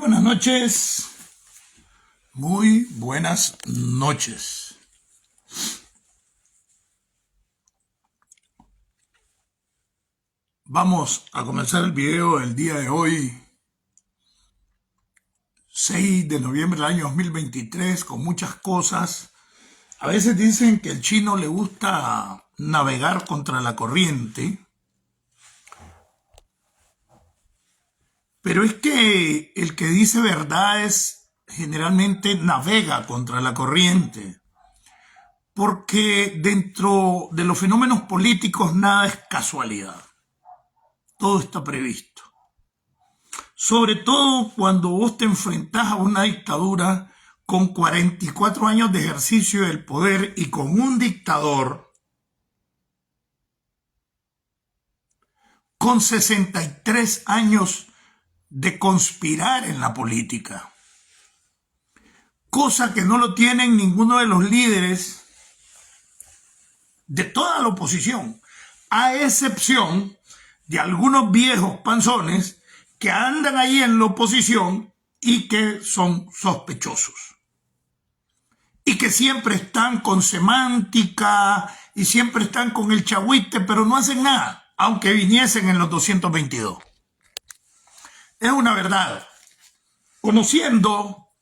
buenas noches. Muy buenas noches. Vamos a comenzar el video del día de hoy, 6 de noviembre del año 2023, con muchas cosas. A veces dicen que al chino le gusta navegar contra la corriente, pero es que el que dice verdades generalmente navega contra la corriente, porque dentro de los fenómenos políticos nada es casualidad, todo está previsto. Sobre todo cuando vos te enfrentás a una dictadura con 44 años de ejercicio del poder y con un dictador con 63 años de conspirar en la política, cosa que no lo tienen ninguno de los líderes de toda la oposición, a excepción de algunos viejos panzones que andan ahí en la oposición y que son sospechosos y que siempre están con semántica y siempre están con el chagüite, pero no hacen nada, aunque viniesen en los 222. Es una verdad. Conociendo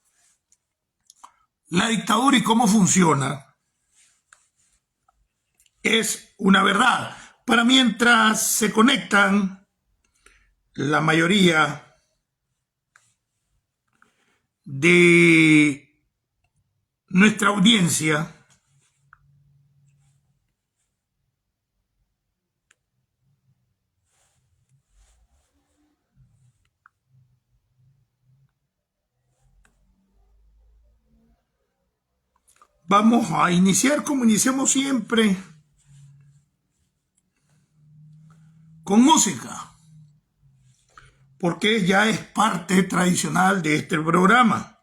la dictadura y cómo funciona, es una verdad. Para mientras se conectan la mayoría de nuestra audiencia, vamos a iniciar como iniciamos siempre, con música, porque ya es parte tradicional de este programa.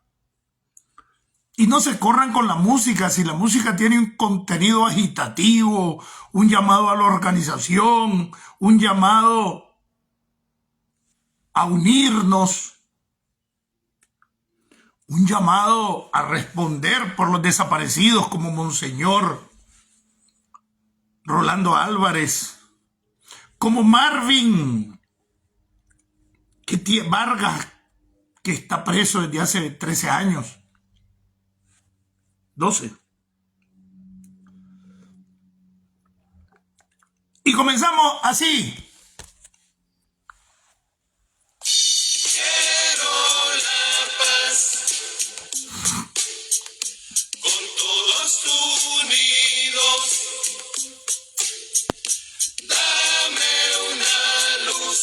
Y no se corran con la música, si la música tiene un contenido agitativo, un llamado a la organización, un llamado a unirnos, un llamado a responder por los desaparecidos como Monseñor Rolando Álvarez, como Marvin Vargas, que está preso desde hace 13 años, 12. Y comenzamos así. Quiero la paz, con todos unidos. Dame una luz,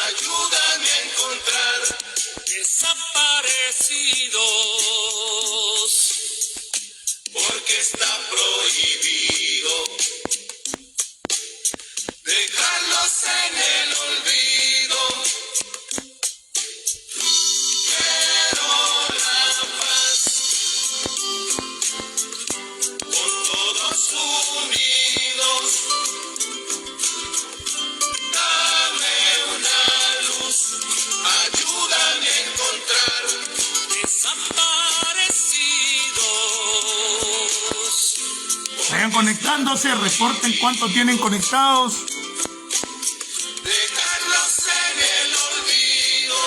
ayúdame a encontrar desaparecidos, porque está prohibido dejarlos en el olvido. Quiero la paz, con todos unidos. Dame una luz, ayúdame a encontrar desaparecidos. Vayan conectándose, reporten cuánto tienen conectados. Dejarlos en el olvido.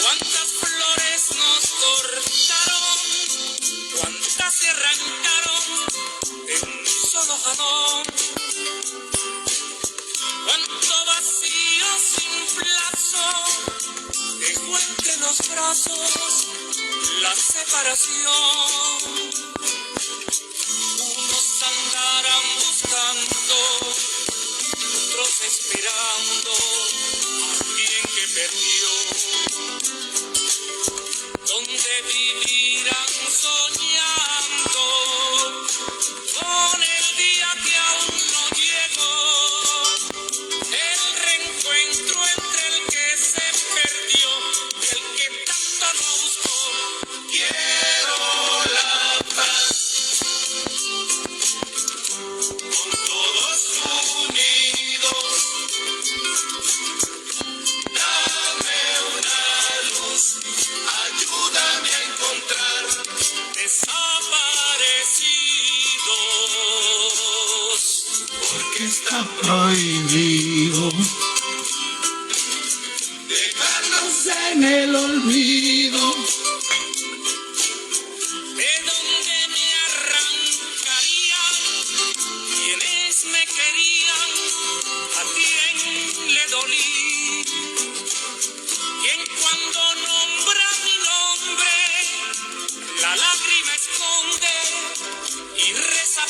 Cuántas flores nos cortaron, cuántas se arrancaron en un solo jalón. Cuánto vacío sin plazo dejó entre los brazos la separación. Unos andarán buscando, otros esperando a alguien que perdió. Donde vivirán soñando con el día que aún no llegó. El reencuentro entre el que se perdió y el que tanto no buscó. Quiero la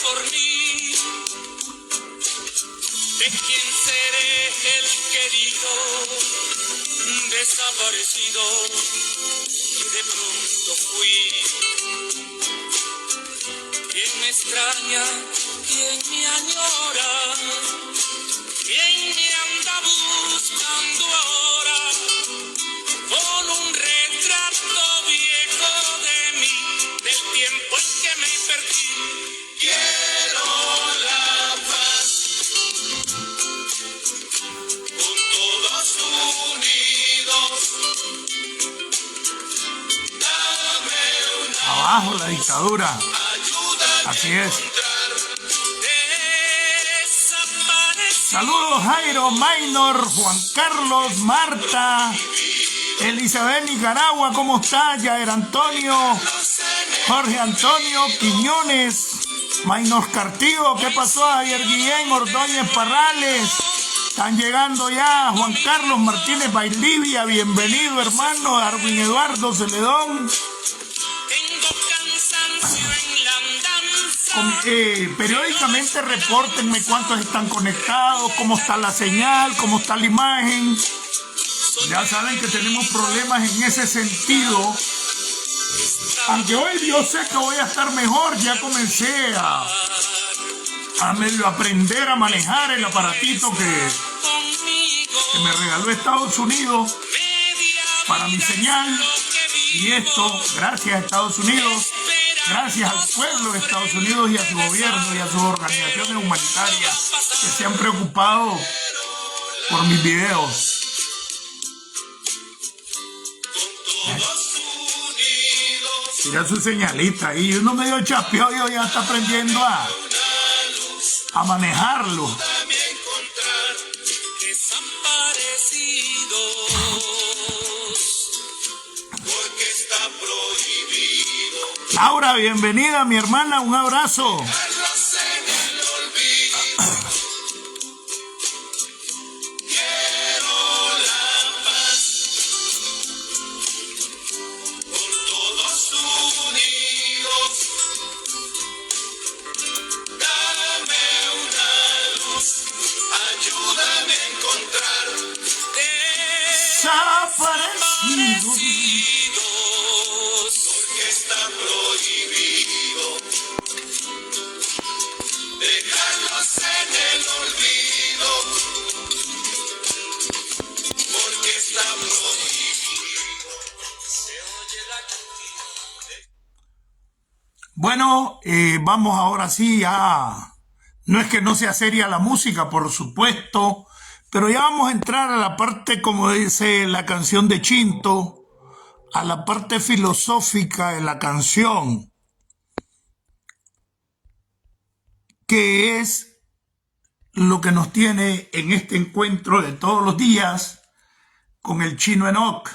por mí. ¿De quién seré el querido desaparecido que de pronto fui? ¿Quién me extraña? ¿Quién me añora? ¿Quién me anda buscando ahora con un retrato viejo de mí, del tiempo en que me perdí? Quiero la paz, con todos unidos. Dame una Abajo la dictadura. ayuda. Así es. Saludos Jairo, Maynor, Juan Carlos, Marta, Elizabeth Nicaragua, ¿cómo está? Yair Antonio, Jorge Antonio, Quiñones, Maynor Cartigo, ¿qué pasó? Javier Guillén, Ordóñez Parrales, están llegando ya. Juan Carlos Martínez Bailivia, bienvenido hermano. Darwin Eduardo Celedón. Periódicamente repórtenme cuántos están conectados, cómo está la señal, cómo está la imagen. Ya saben que tenemos problemas en ese sentido. Aunque hoy yo sé que voy a estar mejor, ya comencé a medio aprender a manejar el aparatito que me regaló Estados Unidos para mi señal. Y esto, gracias a Estados Unidos, gracias al pueblo de Estados Unidos y a su gobierno y a sus organizaciones humanitarias que se han preocupado por mis videos. Mira su señalita ahí, uno medio chapeado ya está aprendiendo a manejarlo. Laura, bienvenida, mi hermana, un abrazo. Bueno, vamos ahora sí a... No es que no sea seria la música, por supuesto, pero ya vamos a entrar a la parte, como dice la canción de Chinto, a la parte filosófica de la canción, que es lo que nos tiene en este encuentro de todos los días con el Chino Enoch.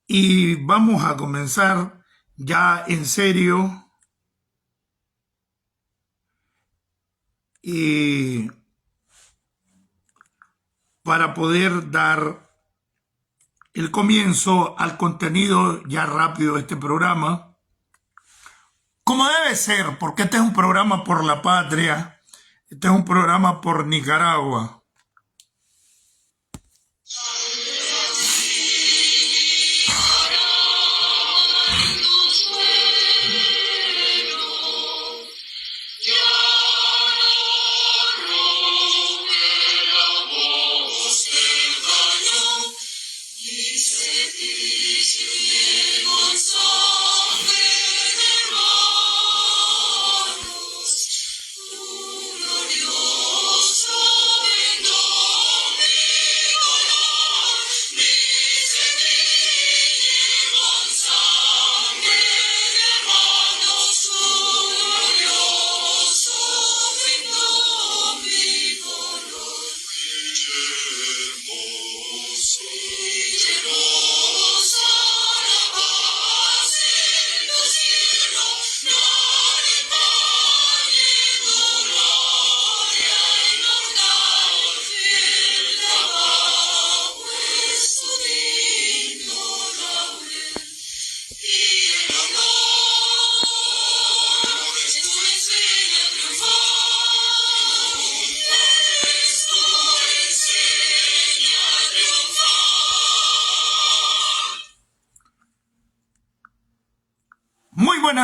Y vamos a comenzar ya en serio. Y para poder dar el comienzo al contenido ya rápido de este programa, como debe ser, porque este es un programa por la patria, este es un programa por Nicaragua.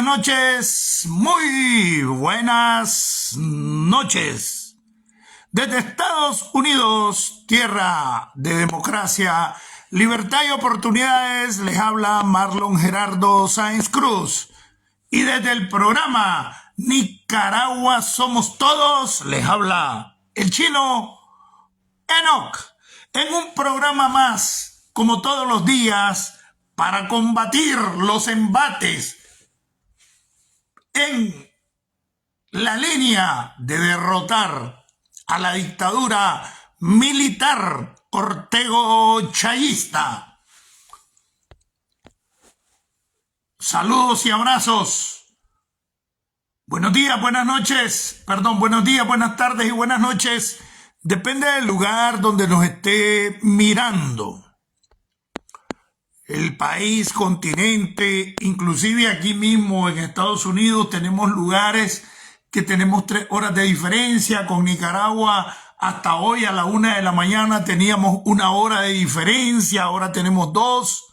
buenas noches, muy buenas noches. Desde Estados Unidos, tierra de democracia, libertad y oportunidades, les habla Marlon Gerardo Sáenz Cruz. Y desde el programa Nicaragua Somos Todos, les habla el chino Enoch. En un programa más, como todos los días, para combatir los embates en la línea de derrotar a la dictadura militar ortego-chayista. Saludos y abrazos. Buenos días, buenas noches. Buenos días, buenas tardes y buenas noches. Depende del lugar donde nos esté mirando. El país, continente, inclusive aquí mismo en Estados Unidos tenemos lugares que tenemos 3 horas de diferencia. Con Nicaragua hasta hoy a la 1 de la mañana teníamos 1 hora de diferencia, ahora tenemos 2.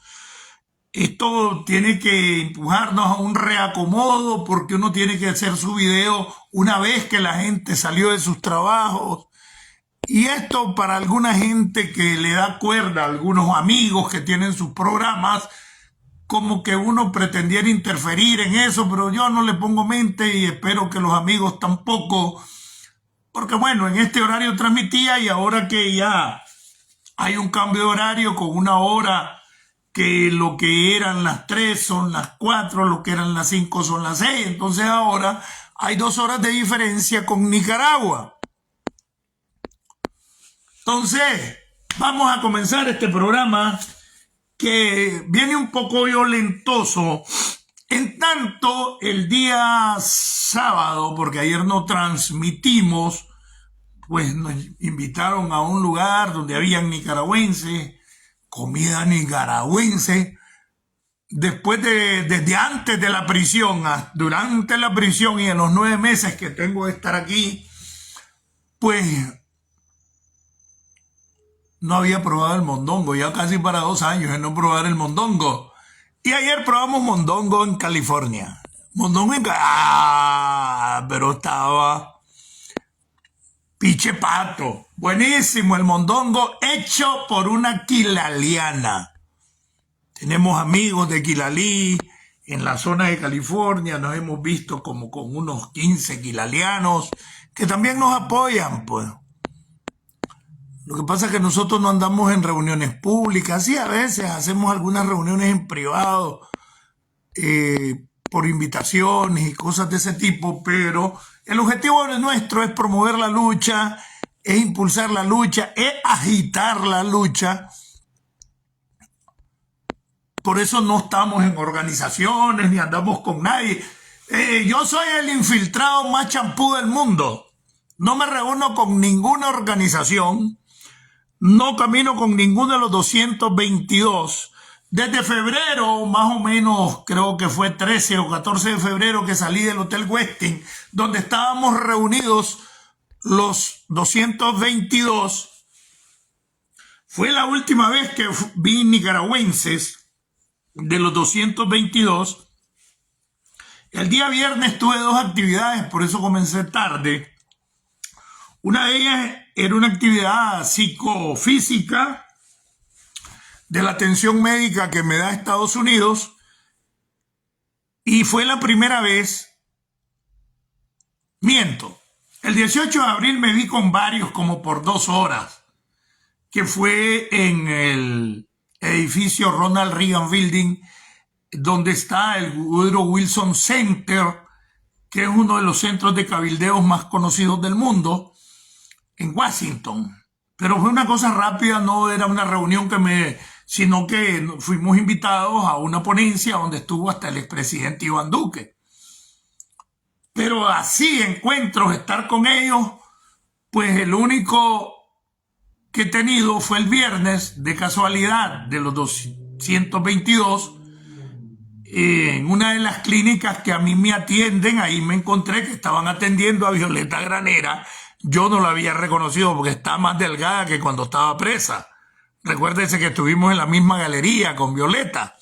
Esto tiene que empujarnos a un reacomodo porque uno tiene que hacer su video una vez que la gente salió de sus trabajos. Y esto para alguna gente que le da cuerda, algunos amigos que tienen sus programas, como que uno pretendiera interferir en eso, pero yo no le pongo mente y espero que los amigos tampoco, porque bueno, en este horario transmitía y ahora que ya hay un cambio de horario con 1 hora, que lo que eran las 3 son las 4, lo que eran las 5 son las 6, entonces ahora hay 2 horas de diferencia con Nicaragua. Entonces, vamos a comenzar este programa que viene un poco violentoso. En tanto, el día sábado, porque ayer no transmitimos, pues nos invitaron a un lugar donde habían nicaragüenses, comida nicaragüense. Después desde antes de la prisión, durante la prisión y en los 9 meses que tengo de estar aquí, pues no había probado el mondongo, ya casi para 2 años de no probar el mondongo. Y ayer probamos mondongo en California. Mondongo pero estaba piche pato. Buenísimo el mondongo hecho por una quilaliana. Tenemos amigos de Quilalí en la zona de California, nos hemos visto como con unos 15 quilalianos que también nos apoyan, pues. Lo que pasa es que nosotros no andamos en reuniones públicas, sí, a veces hacemos algunas reuniones en privado por invitaciones y cosas de ese tipo, pero el objetivo nuestro es promover la lucha, es impulsar la lucha, es agitar la lucha. Por eso no estamos en organizaciones ni andamos con nadie. Yo soy el infiltrado más champú del mundo. No me reúno con ninguna organización. No camino con ninguno de los 222. Desde febrero, más o menos, creo que fue 13 o 14 de febrero que salí del Hotel Westin, donde estábamos reunidos los 222. Fue la última vez que vi nicaragüenses de los 222. El día viernes tuve 2 actividades, por eso comencé tarde. Una de ellas era una actividad psicofísica de la atención médica que me da Estados Unidos y fue la primera vez, el 18 de abril me vi con varios como por 2 horas, que fue en el edificio Ronald Reagan Building, donde está el Woodrow Wilson Center, que es uno de los centros de cabildeos más conocidos del mundo, en Washington. Pero fue una cosa rápida, no era una reunión sino que fuimos invitados a una ponencia donde estuvo hasta el expresidente Iván Duque. Pero así, encuentros, estar con ellos, pues el único que he tenido fue el viernes, de casualidad, de los 222, en una de las clínicas que a mí me atienden. Ahí me encontré que estaban atendiendo a Violeta Granera. Yo no la había reconocido porque está más delgada que cuando estaba presa. Recuérdese que estuvimos en la misma galería con Violeta.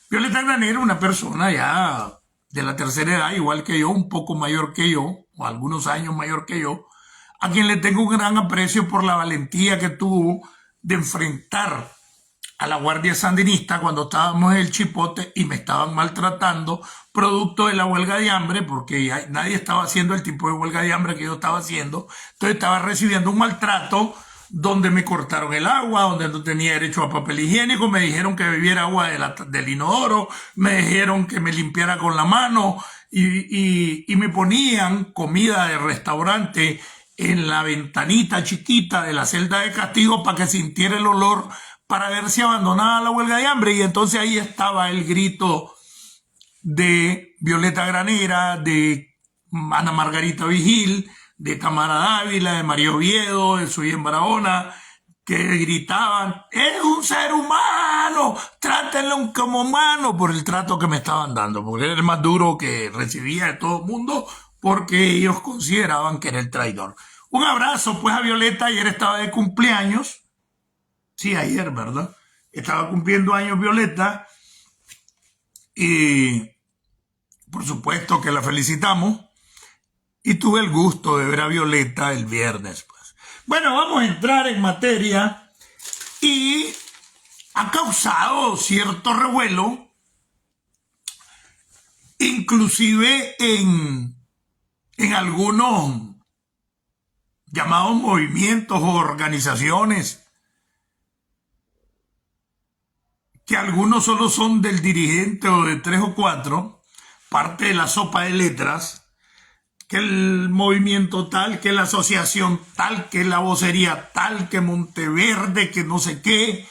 Violeta Granera, una persona ya de la tercera edad, igual que yo, un poco mayor que yo, o algunos años mayor que yo, a quien le tengo un gran aprecio por la valentía que tuvo de enfrentar a la Guardia Sandinista cuando estábamos en el Chipote y me estaban maltratando, producto de la huelga de hambre, porque ya nadie estaba haciendo el tipo de huelga de hambre que yo estaba haciendo. Entonces estaba recibiendo un maltrato donde me cortaron el agua, donde no tenía derecho a papel higiénico, me dijeron que bebiera agua del inodoro, me dijeron que me limpiara con la mano y me ponían comida de restaurante en la ventanita chiquita de la celda de castigo para que sintiera el olor, para ver si abandonaba la huelga de hambre. Y entonces ahí estaba el grito de Violeta Granera, de Ana Margarita Vigil, de Tamara Dávila, de María Oviedo, de Suyen Barahona, que gritaban: ¡es un ser humano! ¡Trátenlo como humano! Por el trato que me estaban dando, porque era el más duro que recibía de todo el mundo, porque ellos consideraban que era el traidor. Un abrazo pues a Violeta. Ayer estaba de cumpleaños. Sí, ayer, ¿verdad? Estaba cumpliendo años Violeta y por supuesto que la felicitamos y tuve el gusto de ver a Violeta el viernes. Pues. Bueno, vamos a entrar en materia y ha causado cierto revuelo, inclusive en algunos llamados movimientos o organizaciones, que algunos solo son del dirigente o de 3 o 4, parte de la sopa de letras, que el movimiento tal, que la asociación tal, que la vocería tal, que Monteverde, que no sé qué,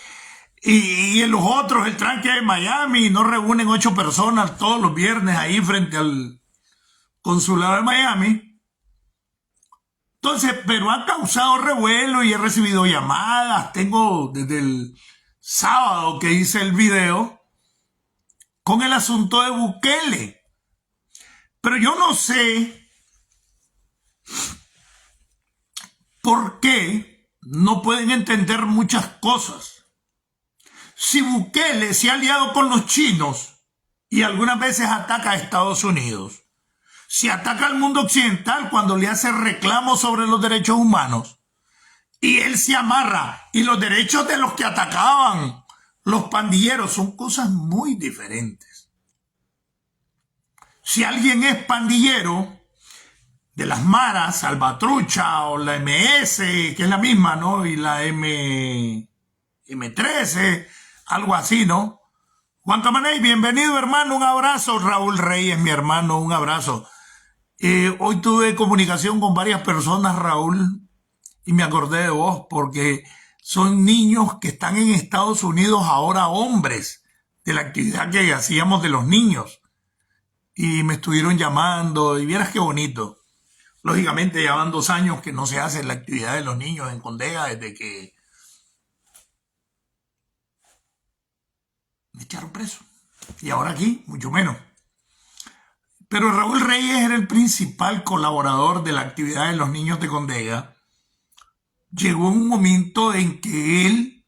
y en los otros el tranque de Miami, no reúnen 8 personas todos los viernes ahí frente al consulado de Miami. Entonces, pero ha causado revuelo y he recibido llamadas, tengo desde el sábado que hice el video con el asunto de Bukele. Pero yo no sé por qué no pueden entender muchas cosas. Si Bukele se ha aliado con los chinos y algunas veces ataca a Estados Unidos, si ataca al mundo occidental cuando le hace reclamos sobre los derechos humanos, y él se amarra, y los derechos de los que atacaban los pandilleros son cosas muy diferentes. Si alguien es pandillero de las Maras, Salvatrucha o la MS, que es la misma, ¿no? Y la M13, algo así, ¿no? Juan Camaney, bienvenido, hermano, un abrazo. Raúl Reyes, mi hermano, un abrazo. Hoy tuve comunicación con varias personas, Raúl, y me acordé de vos porque son niños que están en Estados Unidos ahora, hombres, de la actividad que hacíamos de los niños. Y me estuvieron llamando y vieras qué bonito. Lógicamente ya van 2 años que no se hace la actividad de los niños en Condega desde que me echaron preso. Y ahora aquí, mucho menos. Pero Raúl Reyes era el principal colaborador de la actividad de los niños de Condega. Llegó un momento en que él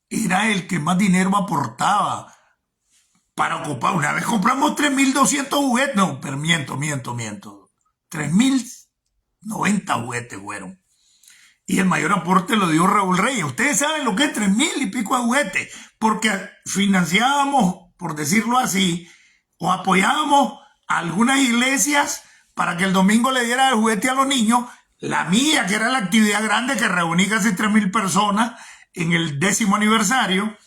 era el que más dinero aportaba para ocupar. Una vez compramos 3.200 juguetes. No, pero miento. 3.090 juguetes fueron. Y el mayor aporte lo dio Raúl Reyes. Ustedes saben lo que es 3.000 y pico de juguetes. Porque financiábamos, por decirlo así, o apoyábamos a algunas iglesias para que el domingo le diera el juguete a los niños. La mía, que era la actividad grande que reuní casi 3.000 personas en el 10º aniversario,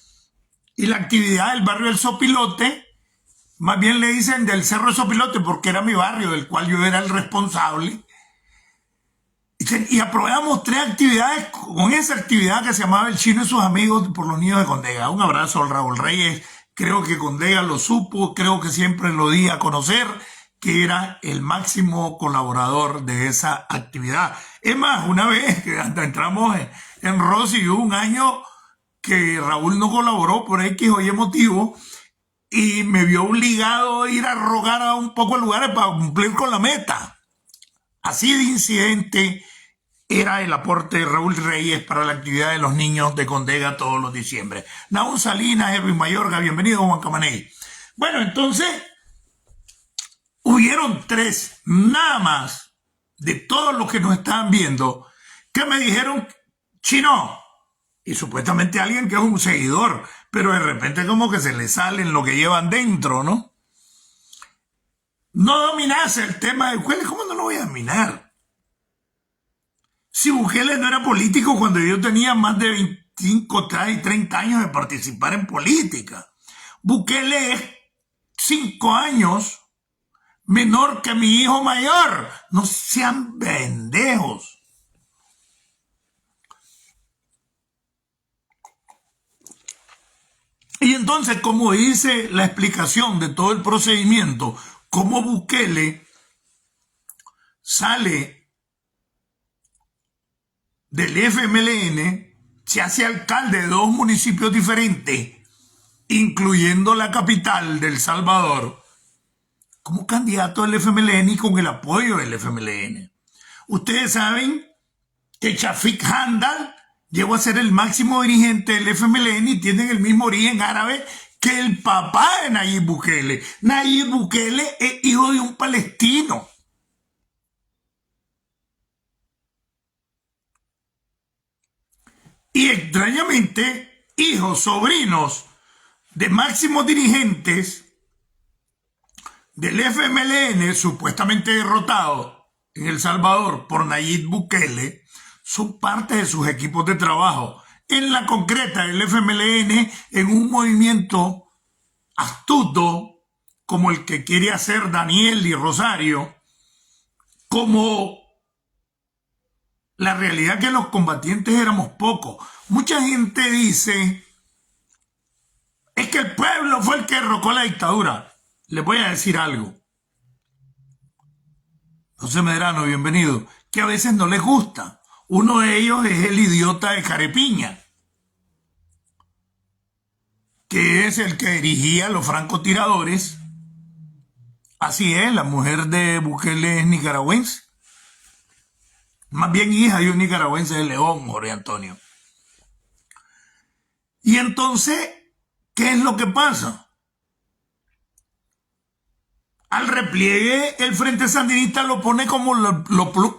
y la actividad del barrio del Sopilote, más bien le dicen del Cerro del Sopilote porque era mi barrio, del cual yo era el responsable, y aprobamos 3 actividades con esa actividad que se llamaba El Chino y sus amigos por los niños de Condega. Un abrazo al Raúl Reyes, creo que Condega lo supo, creo que siempre lo di a conocer, que era el máximo colaborador de esa actividad. Es más, una vez que hasta entramos en Rosy, hubo un año que Raúl no colaboró por X o Y motivo y me vio obligado a ir a rogar a un poco de lugares para cumplir con la meta. Así de incidente era el aporte de Raúl Reyes para la actividad de los niños de Condega todos los diciembre. Naún Salinas, Edwin Mayorga, bienvenido, Juan Camaney. Bueno, entonces hubieron 3 nada más de todos los que nos estaban viendo que me dijeron Chino, y supuestamente alguien que es un seguidor, pero de repente como que se le salen lo que llevan dentro, ¿no? No dominase el tema de Bukele. ¿Cómo no lo voy a dominar? Si Bukele no era político cuando yo tenía más de 25, 30 años de participar en política. Bukele es 5 años menor que mi hijo mayor. No sean pendejos. Y entonces, como dice la explicación de todo el procedimiento, cómo Bukele sale del FMLN, se hace alcalde de 2 municipios diferentes, incluyendo la capital de El Salvador, como candidato del FMLN y con el apoyo del FMLN. Ustedes saben que Shafik Handal llegó a ser el máximo dirigente del FMLN y tienen el mismo origen árabe que el papá de Nayib Bukele. Nayib Bukele es hijo de un palestino. Y extrañamente, hijos, sobrinos de máximos dirigentes del FMLN, supuestamente derrotado en El Salvador por Nayib Bukele, son parte de sus equipos de trabajo. En la concreta, el FMLN, en un movimiento astuto, como el que quiere hacer Daniel y Rosario, como la realidad que los combatientes éramos pocos. Mucha gente dice, es que el pueblo fue el que derrocó la dictadura. Les voy a decir algo. José Medrano, bienvenido. Que a veces no les gusta. Uno de ellos es el idiota de Carepiña, que es el que dirigía a los francotiradores. Así es, la mujer de Bukele es nicaragüense. Más bien hija de un nicaragüense de León, Jorge Antonio. Y entonces, ¿qué es lo que pasa? Al repliegue, el Frente Sandinista lo pone como lo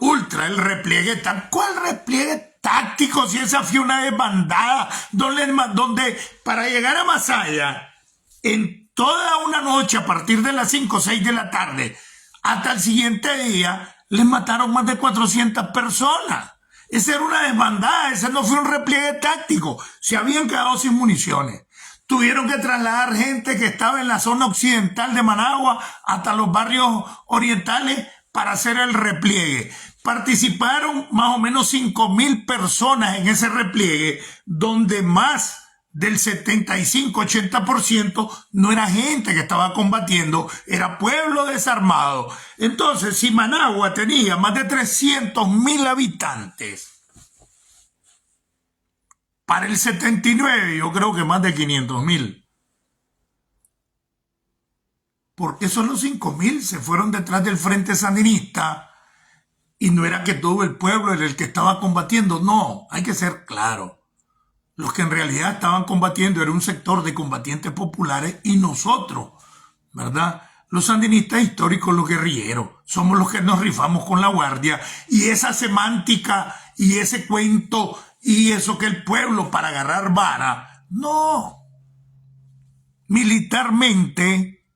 ultra, el repliegue tal. ¿Cuál repliegue táctico si esa fue una desbandada? Donde para llegar a Masaya, en toda una noche, a partir de las 5 o 6 de la tarde, hasta el siguiente día, les mataron más de 400 personas. Esa era una desbandada, ese no fue un repliegue táctico. Se habían quedado sin municiones. Tuvieron que trasladar gente que estaba en la zona occidental de Managua hasta los barrios orientales para hacer el repliegue. Participaron más o menos 5.000 personas en ese repliegue, donde más del 75-80% no era gente que estaba combatiendo, era pueblo desarmado. Entonces, si Managua tenía más de 300.000 habitantes, para el 79 yo creo que más de 500.000. Porque solo 5.000 se fueron detrás del Frente Sandinista y no era que todo el pueblo era el que estaba combatiendo. No, hay que ser claro. Los que en realidad estaban combatiendo era un sector de combatientes populares y nosotros, ¿verdad? Los sandinistas históricos, los guerrilleros, somos los que nos rifamos con la guardia. Y esa semántica y ese cuento y eso que el pueblo para agarrar vara, no. Militarmente,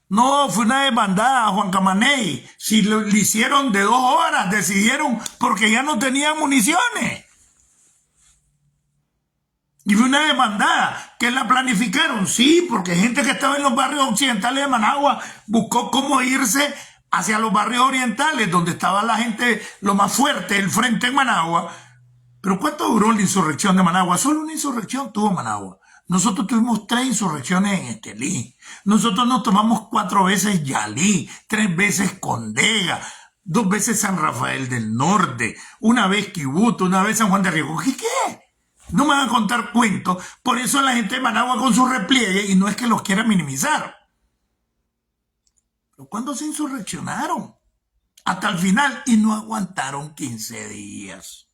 no, fue una desbandada, Juan Camaney. Si lo hicieron de 2 horas, decidieron porque ya no tenían municiones. Y fue una demandada, que la planificaron, sí, porque gente que estaba en los barrios occidentales de Managua buscó cómo irse hacia los barrios orientales, donde estaba la gente, lo más fuerte, el frente en Managua. Pero ¿cuánto duró la insurrección de Managua? Solo una insurrección tuvo Managua. Nosotros tuvimos 3 insurrecciones en Estelí. Nosotros nos tomamos 4 veces Yalí, 3 veces Condega, 2 veces San Rafael del Norte, 1 vez Quibuto, 1 vez San Juan de Riego. ¿Qué? No me van a contar cuentos. Por eso la gente de Managua con su repliegue, y no es que los quiera minimizar. Pero ¿cuándo se insurreccionaron? Hasta el final, y no aguantaron 15 días.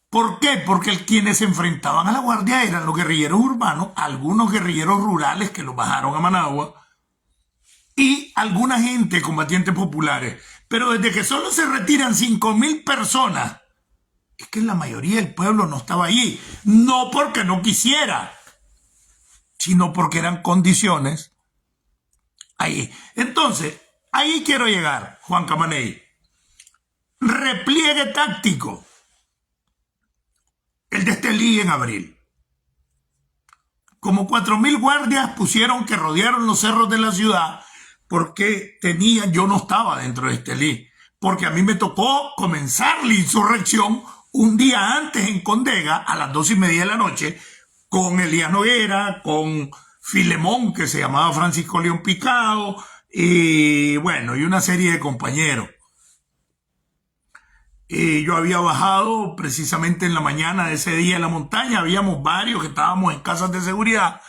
¿Por qué? Porque quienes se enfrentaban a la Guardia eran los guerrilleros urbanos, algunos guerrilleros rurales que los bajaron a Managua y alguna gente, combatientes populares. Pero desde que solo se retiran 5.000 personas, es que la mayoría del pueblo no estaba allí. No porque no quisiera, sino porque eran condiciones ahí. Entonces, ahí quiero llegar, Juan Camaney. Repliegue táctico. El de Estelí en abril. Como 4.000 guardias pusieron que rodearon los cerros de la ciudad porque yo no estaba dentro de Estelí, porque a mí me tocó comenzar la insurrección un día antes en Condega a las 2:30 de la noche con Elías Noguera, con Filemón, que se llamaba Francisco León Picado, y bueno, y una serie de compañeros. Yo había bajado precisamente en la mañana de ese día en la montaña, habíamos varios que estábamos en casas de seguridad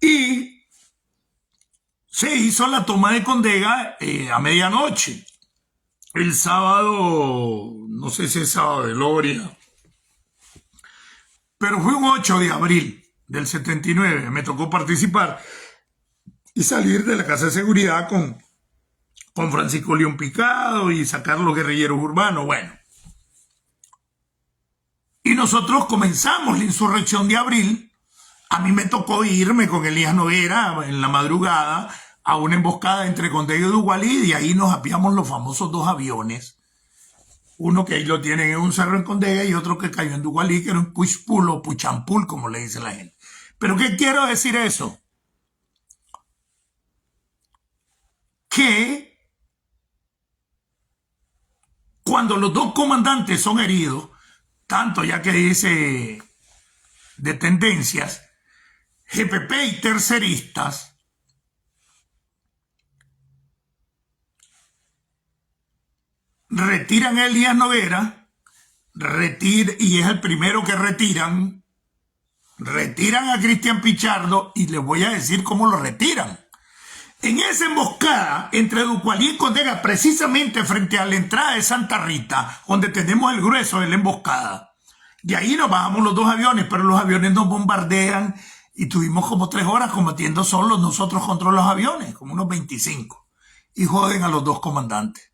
y se hizo la toma de Condega a medianoche. El sábado, no sé si es sábado de gloria, pero fue un 8 de abril del 79, me tocó participar y salir de la casa de seguridad con Francisco León Picado y sacar los guerrilleros urbanos, bueno. Y nosotros comenzamos la insurrección de abril. A mí me tocó irme con Elías Noguera en la madrugada a una emboscada entre Condega y Dugualí, y ahí nos apiamos los famosos 2 aviones. Uno que ahí lo tienen en un cerro en Condega y otro que cayó en Dugualí, que era un pushpul o puchampul, como le dice la gente. ¿Pero qué quiero decir eso? Que cuando los 2 comandantes son heridos, tanto ya que dice de tendencias, GPP y terceristas, retiran a Elías Noguera, y es el primero que retiran a Cristian Pichardo, y les voy a decir cómo lo retiran. En esa emboscada entre Dugualí y Condega, precisamente frente a la entrada de Santa Rita, donde tenemos el grueso de la emboscada, de ahí nos bajamos los 2 aviones, pero los aviones nos bombardean y tuvimos como 3 horas combatiendo solos nosotros contra los aviones, como unos 25, y joden a los 2 comandantes.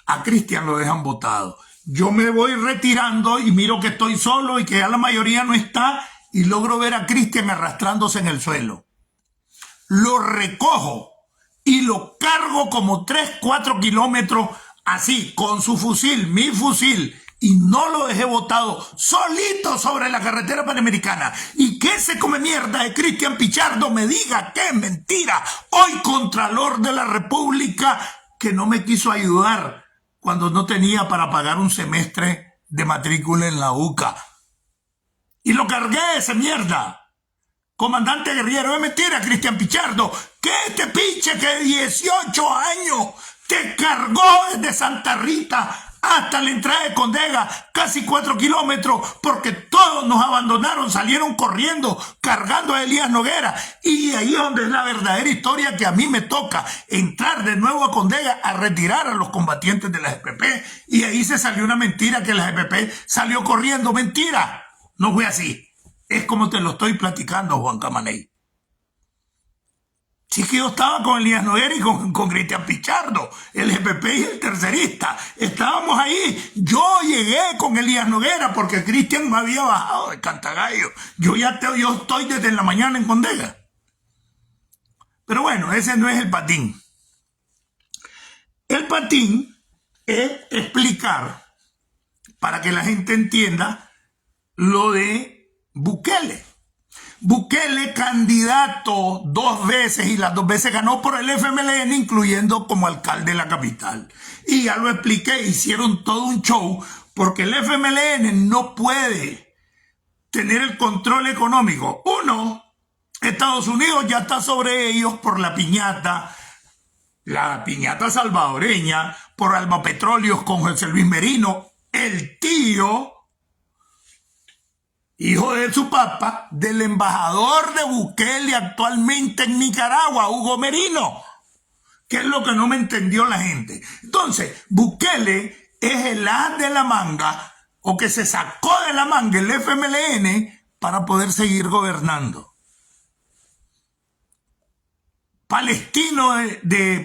A Cristian lo dejan botado. Yo me voy retirando y miro que estoy solo y que ya la mayoría no está, y logro ver a Cristian arrastrándose en el suelo. Lo recojo y lo cargo como 3-4 kilómetros así, con su fusil, mi fusil, y no lo dejé botado solito sobre la carretera panamericana. Y que ese come mierda de Cristian Pichardo me diga que es mentira, hoy Contralor de la República, que no me quiso ayudar cuando no tenía para pagar un semestre de matrícula en la UCA. Y lo cargué ese mierda. Comandante guerrillero, es mentira, Cristian Pichardo, que este pinche que de 18 años te cargó desde Santa Rita hasta la entrada de Condega, casi 4 kilómetros, porque todos nos abandonaron, salieron corriendo, cargando a Elías Noguera. Y ahí es donde es la verdadera historia, que a mí me toca entrar de nuevo a Condega a retirar a los combatientes de la GPP. Y ahí se salió una mentira, que la GPP salió corriendo. Mentira, no fue así. Es como te lo estoy platicando, Juan Camaney. Sí, que yo estaba con Elías Noguera y con Cristian Pichardo, el GPP y el tercerista. Estábamos ahí. Yo llegué con Elías Noguera porque Cristian me había bajado de Cantagallo. Yo estoy desde la mañana en Condega. Pero bueno, ese no es el patín. El patín es explicar, para que la gente entienda, lo de Bukele. Bukele, candidato 2 veces, y las 2 veces ganó por el FMLN, incluyendo como alcalde de la capital. Y ya lo expliqué, hicieron todo un show, porque el FMLN no puede tener el control económico. Uno, Estados Unidos ya está sobre ellos por la piñata salvadoreña, por Alba Petróleos con José Luis Merino, el tío, hijo de su papá, del embajador de Bukele actualmente en Nicaragua, Hugo Merino, que es lo que no me entendió la gente. Entonces, Bukele es el as de la manga o que se sacó de la manga el FMLN para poder seguir gobernando. Palestino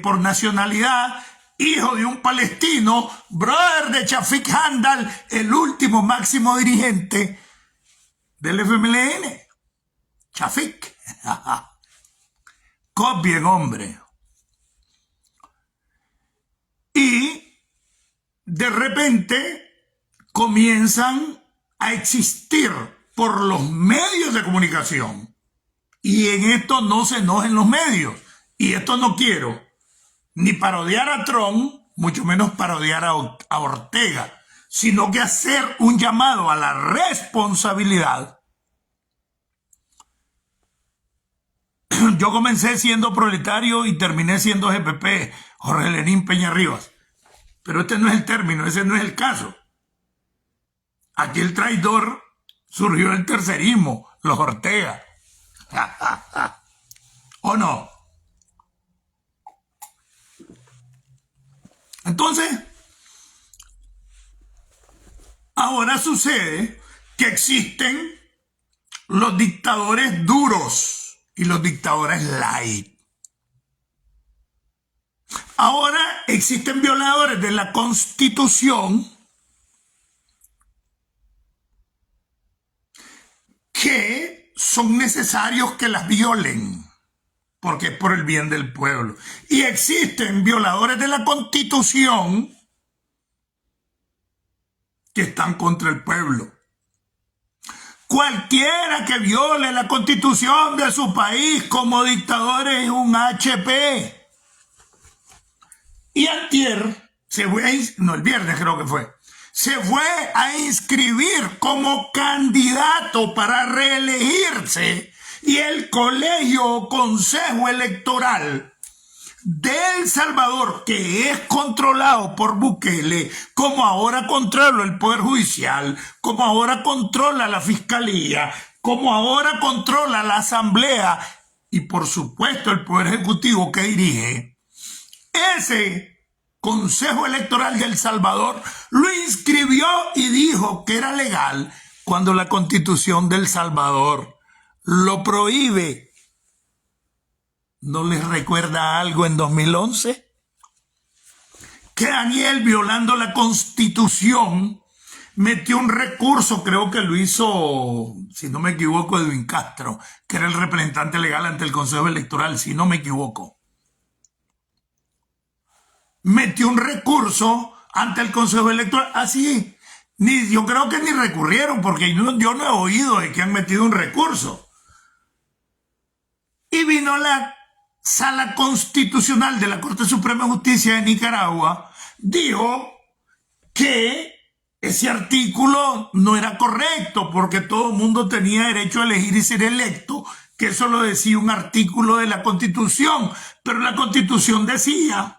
por nacionalidad, hijo de un palestino, brother de Shafik Handal, el último máximo dirigente del FMLN. Shafik. Copien, hombre. Y de repente comienzan a existir por los medios de comunicación. Y en esto no se enojen los medios. Y esto no quiero ni parodiar a Trump, mucho menos parodiar a Ortega, sino que hacer un llamado a la responsabilidad. Yo comencé siendo proletario y terminé siendo GPP, Jorge Lenín Peña Rivas. Pero este no es el término, ese no es el caso. Aquí el traidor surgió el tercerismo, los Ortega. ¿O no? Entonces, ahora sucede que existen los dictadores duros y los dictadores light. Ahora existen violadores de la Constitución que son necesarios que las violen, porque es por el bien del pueblo. Y existen violadores de la Constitución que están contra el pueblo. Cualquiera que viole la Constitución de su país como dictador es un HP. Y antier se fue, el viernes creo que fue, se fue a inscribir como candidato para reelegirse, y el colegio o consejo electoral de El Salvador, que es controlado por Bukele, como ahora controla el Poder Judicial, como ahora controla la Fiscalía, como ahora controla la Asamblea y por supuesto el Poder Ejecutivo que dirige, ese Consejo Electoral de El Salvador lo inscribió y dijo que era legal cuando la Constitución de El Salvador lo prohíbe. ¿No les recuerda algo en 2011? Que Daniel, violando la Constitución, metió un recurso, creo que lo hizo, si no me equivoco, Edwin Castro, que era el representante legal ante el Consejo Electoral, si no me equivoco. Metió un recurso ante el Consejo Electoral, así, yo creo que ni recurrieron, porque yo no he oído de que han metido un recurso. Y vino la Sala Constitucional de la Corte Suprema de Justicia de Nicaragua, dijo que ese artículo no era correcto, porque todo el mundo tenía derecho a elegir y ser electo, que eso lo decía un artículo de la Constitución, pero la Constitución decía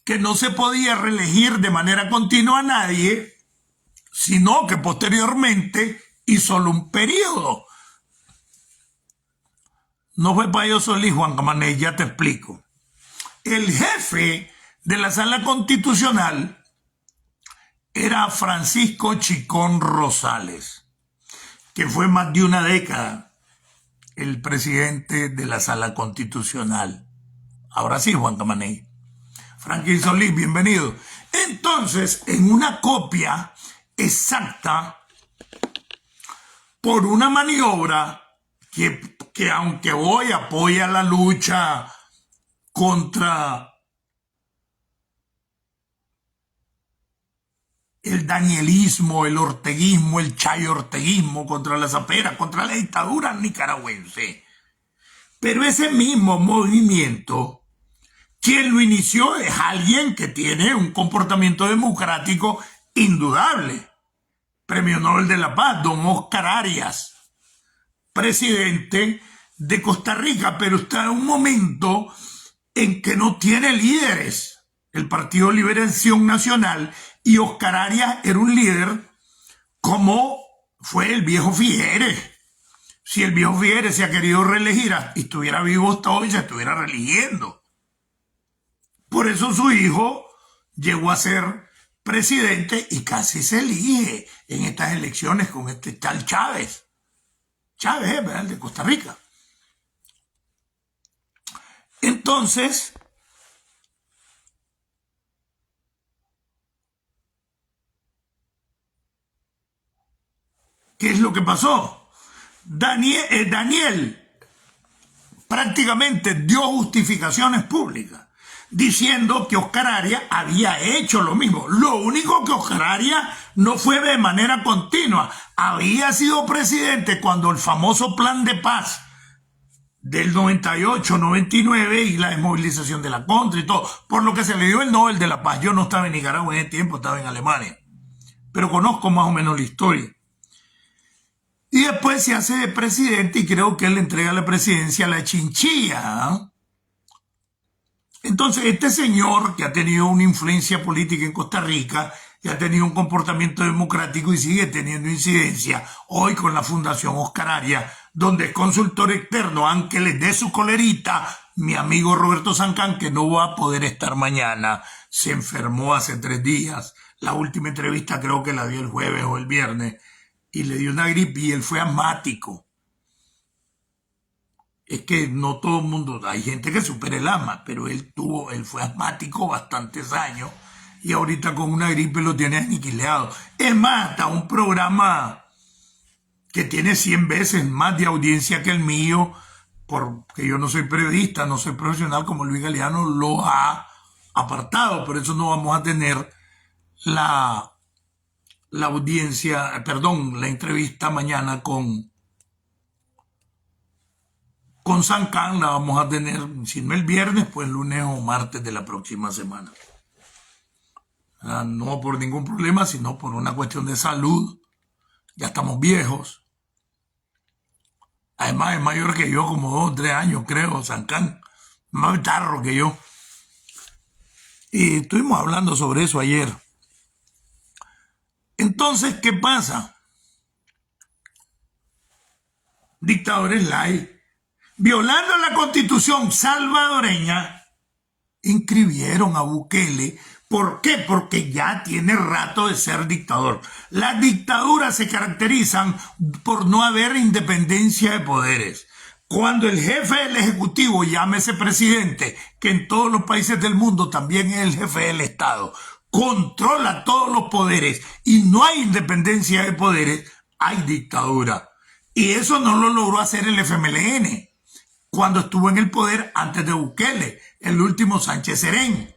que no se podía reelegir de manera continua a nadie, sino que posteriormente y solo un periodo. No fue para yo solí, Juan Camaney, ya te explico. El jefe de la Sala Constitucional era Francisco Chicón Rosales, que fue más de una década el presidente de la Sala Constitucional. Ahora sí, Juan Camaney. Franklin Solís, bienvenido. Entonces, en una copia exacta, por una maniobra que aunque hoy apoya la lucha contra el danielismo, el orteguismo, el chayorteguismo, contra la zapera, contra la dictadura nicaragüense. Pero ese mismo movimiento, quien lo inició es alguien que tiene un comportamiento democrático indudable. Premio Nobel de la Paz, don Oscar Arias, presidente de Costa Rica, pero está en un momento en que no tiene líderes. El Partido Liberación Nacional, y Oscar Arias era un líder como fue el viejo Figueres. Si el viejo Figueres se ha querido reelegir y estuviera vivo hasta hoy, se estuviera reeligiendo. Por eso su hijo llegó a ser presidente y casi se elige en estas elecciones con este tal Chávez. Chávez, ¿verdad? El de Costa Rica. Entonces, ¿qué es lo que pasó? Daniel prácticamente dio justificaciones públicas diciendo que Oscar Arias había hecho lo mismo. Lo único que Oscar Arias no fue de manera continua. Había sido presidente cuando el famoso plan de paz del 98, 99 y la desmovilización de la contra y todo, por lo que se le dio el Nobel de la Paz. Yo no estaba en Nicaragua en ese tiempo, estaba en Alemania, pero conozco más o menos la historia. Y después se hace de presidente y creo que él le entrega la presidencia a la Chinchilla, ¿eh? Entonces, este señor que ha tenido una influencia política en Costa Rica y ha tenido un comportamiento democrático y sigue teniendo incidencia hoy con la Fundación Oscar Arias, donde es consultor externo, aunque les dé su colerita, mi amigo Roberto Sancán, que no va a poder estar mañana, se enfermó hace 3 días. La última entrevista creo que la dio el jueves o el viernes y le dio una gripe y él fue asmático. Es que no todo el mundo, hay gente que supera el asma, pero él fue asmático bastantes años y ahorita con una gripe lo tiene aniquilado. Es más, hasta un programa que tiene 100 veces más de audiencia que el mío, porque yo no soy periodista, no soy profesional como Luis Galeano, lo ha apartado. Por eso no vamos a tener la audiencia, perdón, la entrevista mañana con Sancán. La vamos a tener, si no el viernes, pues lunes o martes de la próxima semana. No por ningún problema, sino por una cuestión de salud. Ya estamos viejos. Además es mayor que yo, como 2 o 3 años, creo, Sancán. Más tarro que yo. Y estuvimos hablando sobre eso ayer. Entonces, ¿qué pasa? Dictadores light, violando la Constitución salvadoreña, inscribieron a Bukele. ¿Por qué? Porque ya tiene rato de ser dictador. Las dictaduras se caracterizan por no haber independencia de poderes. Cuando el jefe del Ejecutivo, llámese presidente, que en todos los países del mundo también es el jefe del Estado, controla todos los poderes y no hay independencia de poderes, hay dictadura. Y eso no lo logró hacer el FMLN cuando estuvo en el poder antes de Bukele, el último Sánchez Serén.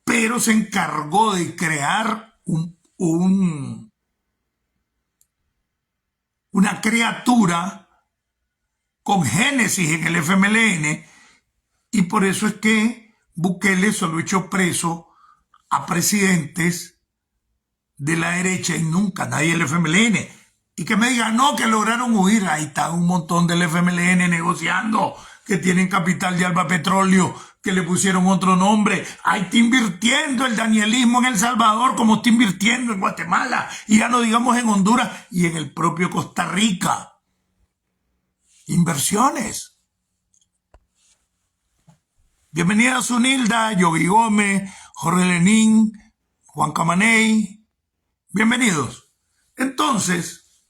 Pero se encargó de crear una criatura con génesis en el FMLN, y por eso es que Bukele solo echó preso a presidentes de la derecha y nunca nadie del FMLN. Y que me digan, no, que lograron huir. Ahí está un montón del FMLN negociando, que tienen capital de Alba Petróleo, que le pusieron otro nombre. Ahí está invirtiendo el danielismo en El Salvador como está invirtiendo en Guatemala. Y ya no digamos en Honduras y en el propio Costa Rica. Inversiones. Bienvenida a Zunilda, Yogi Gómez, Jorge Lenín, Juan Camaney. Bienvenidos. Entonces,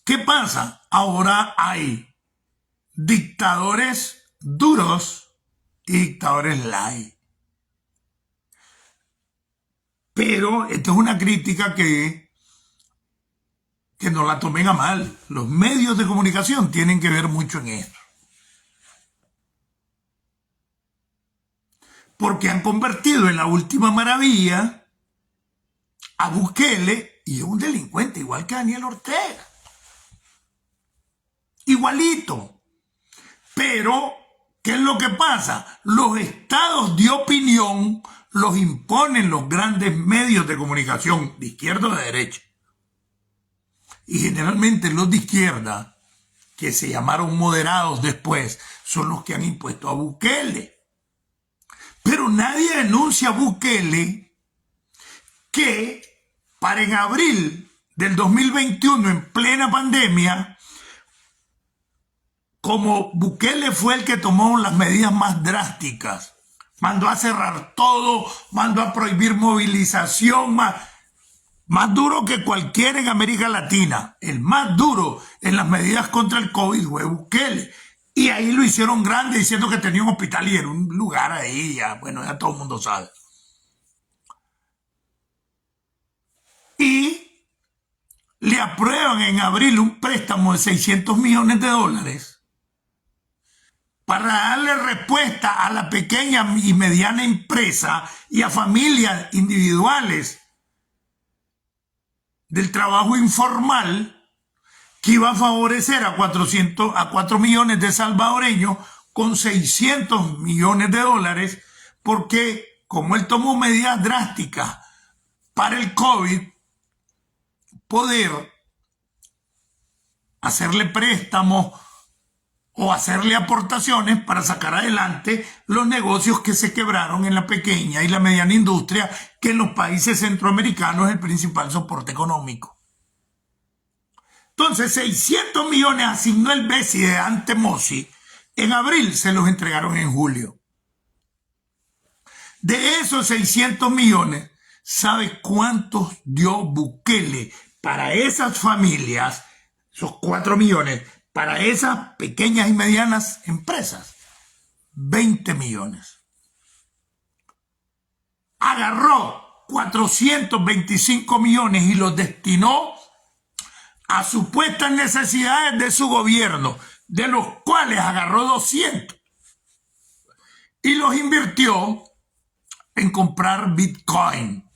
¿qué pasa? Ahora hay dictadores duros y dictadores light. Pero esta es una crítica que no la tomen a mal. Los medios de comunicación tienen que ver mucho en esto. Porque han convertido en la última maravilla a Bukele y a un delincuente igual que Daniel Ortega. Igualito. Pero, ¿qué es lo que pasa? Los estados de opinión los imponen los grandes medios de comunicación, de izquierda o de derecha. Y generalmente los de izquierda, que se llamaron moderados después, son los que han impuesto a Bukele. Pero nadie denuncia a Bukele que para en abril del 2021, en plena pandemia, como Bukele fue el que tomó las medidas más drásticas Mandó a cerrar todo, mandó a prohibir movilización, más duro que cualquiera en América Latina. El más duro en las medidas contra el COVID fue Bukele. Y ahí lo hicieron grande diciendo que tenía un hospital y era un lugar ahí, ya, bueno, ya todo el mundo sabe. Y le aprueban en abril un préstamo de $600 millones para darle respuesta a la pequeña y mediana empresa y a familias individuales del trabajo informal, que iba a favorecer a 4 millones de salvadoreños con $600 millones, porque como él tomó medidas drásticas para el COVID, poder hacerle préstamos o hacerle aportaciones para sacar adelante los negocios que se quebraron en la pequeña y la mediana industria, que en los países centroamericanos es el principal soporte económico. Entonces, 600 millones asignó el BESI de Dante Mossi. En abril se los entregaron en julio. De esos 600 millones, ¿sabe cuántos dio Bukele para esas familias? Esos 4 millones, para esas pequeñas y medianas empresas. 20 millones. Agarró 425 millones y los destinó a supuestas necesidades de su gobierno, de los cuales agarró 200 y los invirtió en comprar Bitcoin,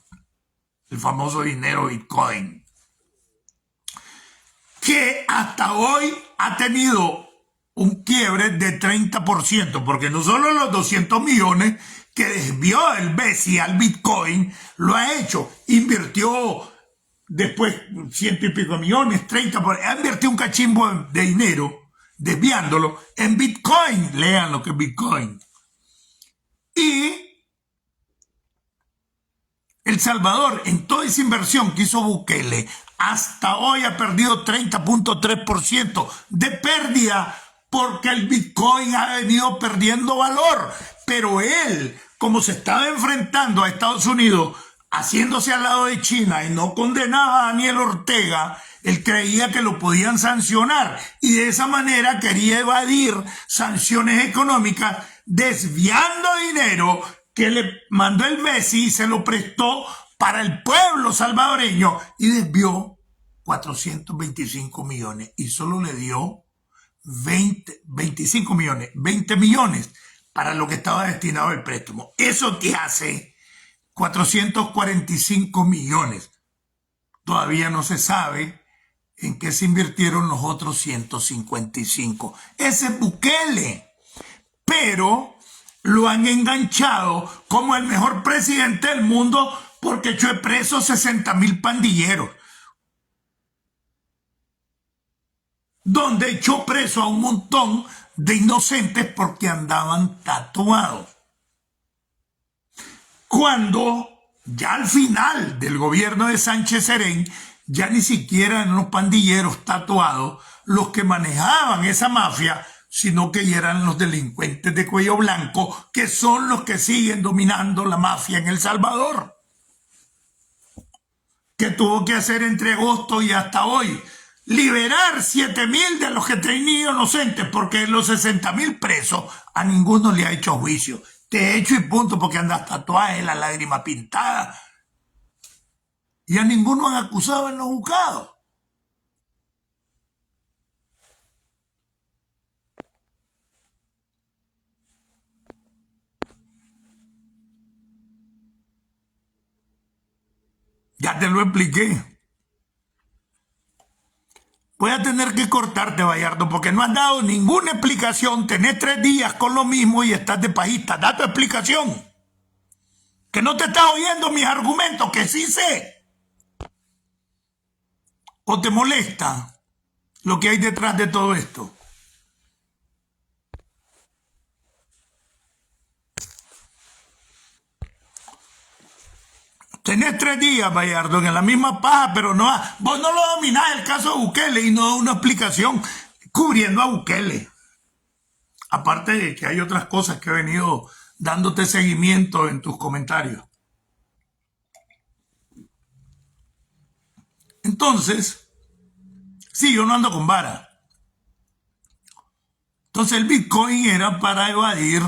el famoso dinero Bitcoin, que hasta hoy ha tenido un quiebre de 30%, porque no solo los 200 millones que desvió el BESI al Bitcoin lo ha hecho, invirtió después 100 y pico millones, 30, ha invertido un cachimbo de dinero, desviándolo en Bitcoin. Lean lo que es Bitcoin. Y El Salvador, en toda esa inversión que hizo Bukele, hasta hoy ha perdido 30.3% de pérdida, porque el Bitcoin ha venido perdiendo valor. Pero él, como se estaba enfrentando a Estados Unidos, haciéndose al lado de China y no condenaba a Daniel Ortega, él creía que lo podían sancionar y de esa manera quería evadir sanciones económicas, desviando dinero que le mandó el BESI y se lo prestó para el pueblo salvadoreño, y desvió 425 millones y solo le dio 20 millones para lo que estaba destinado el préstamo. Eso te hace 445 millones. Todavía no se sabe en qué se invirtieron los otros 155. Ese es Bukele. Pero lo han enganchado como el mejor presidente del mundo porque echó preso 60.000 pandilleros. Donde echó preso a un montón de inocentes porque andaban tatuados. Cuando ya al final del gobierno de Sánchez Serén, ya ni siquiera eran los pandilleros tatuados los que manejaban esa mafia, sino que eran los delincuentes de cuello blanco, que son los que siguen dominando la mafia en El Salvador. ¿Qué tuvo que hacer entre agosto y hasta hoy? Liberar 7.000 de los que tenían inocentes, porque los 60.000 presos a ninguno le ha hecho juicio. Te he hecho y punto, porque andas tatuaje, la lágrima pintada. Y a ninguno han acusado en los juzgados. Ya te lo expliqué. Voy a tener que cortarte, Bayardo, porque no has dado ninguna explicación. Tenés 3 días con lo mismo y estás de pajista. Da tu explicación. Que no te estás oyendo mis argumentos, que sí sé. ¿O te molesta lo que hay detrás de todo esto? Tenés 3 días, Bayardo, en la misma paja, pero no, vos no lo dominás el caso de Bukele y no da una explicación cubriendo a Bukele. Aparte de que hay otras cosas que he venido dándote seguimiento en tus comentarios. Entonces, sí, yo no ando con vara. Entonces el Bitcoin era para evadir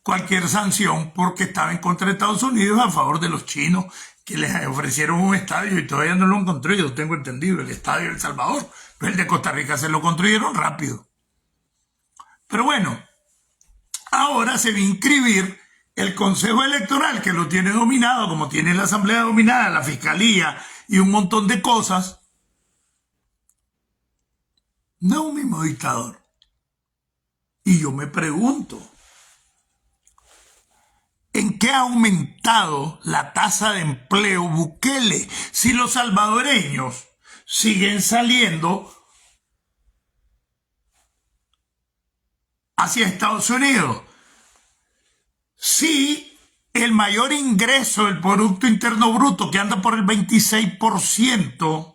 cualquier sanción porque estaba en contra de Estados Unidos a favor de los chinos que les ofrecieron un estadio y todavía no lo han construido, tengo entendido, el estadio de El Salvador, pero el de Costa Rica se lo construyeron rápido. Pero bueno, ahora se va a inscribir el Consejo Electoral, que lo tiene dominado, como tiene la Asamblea dominada, la Fiscalía y un montón de cosas. No es un mismo dictador. Y yo me pregunto, ¿en qué ha aumentado la tasa de empleo Bukele si los salvadoreños siguen saliendo hacia Estados Unidos? Si el mayor ingreso del Producto Interno Bruto, que anda por el 26%,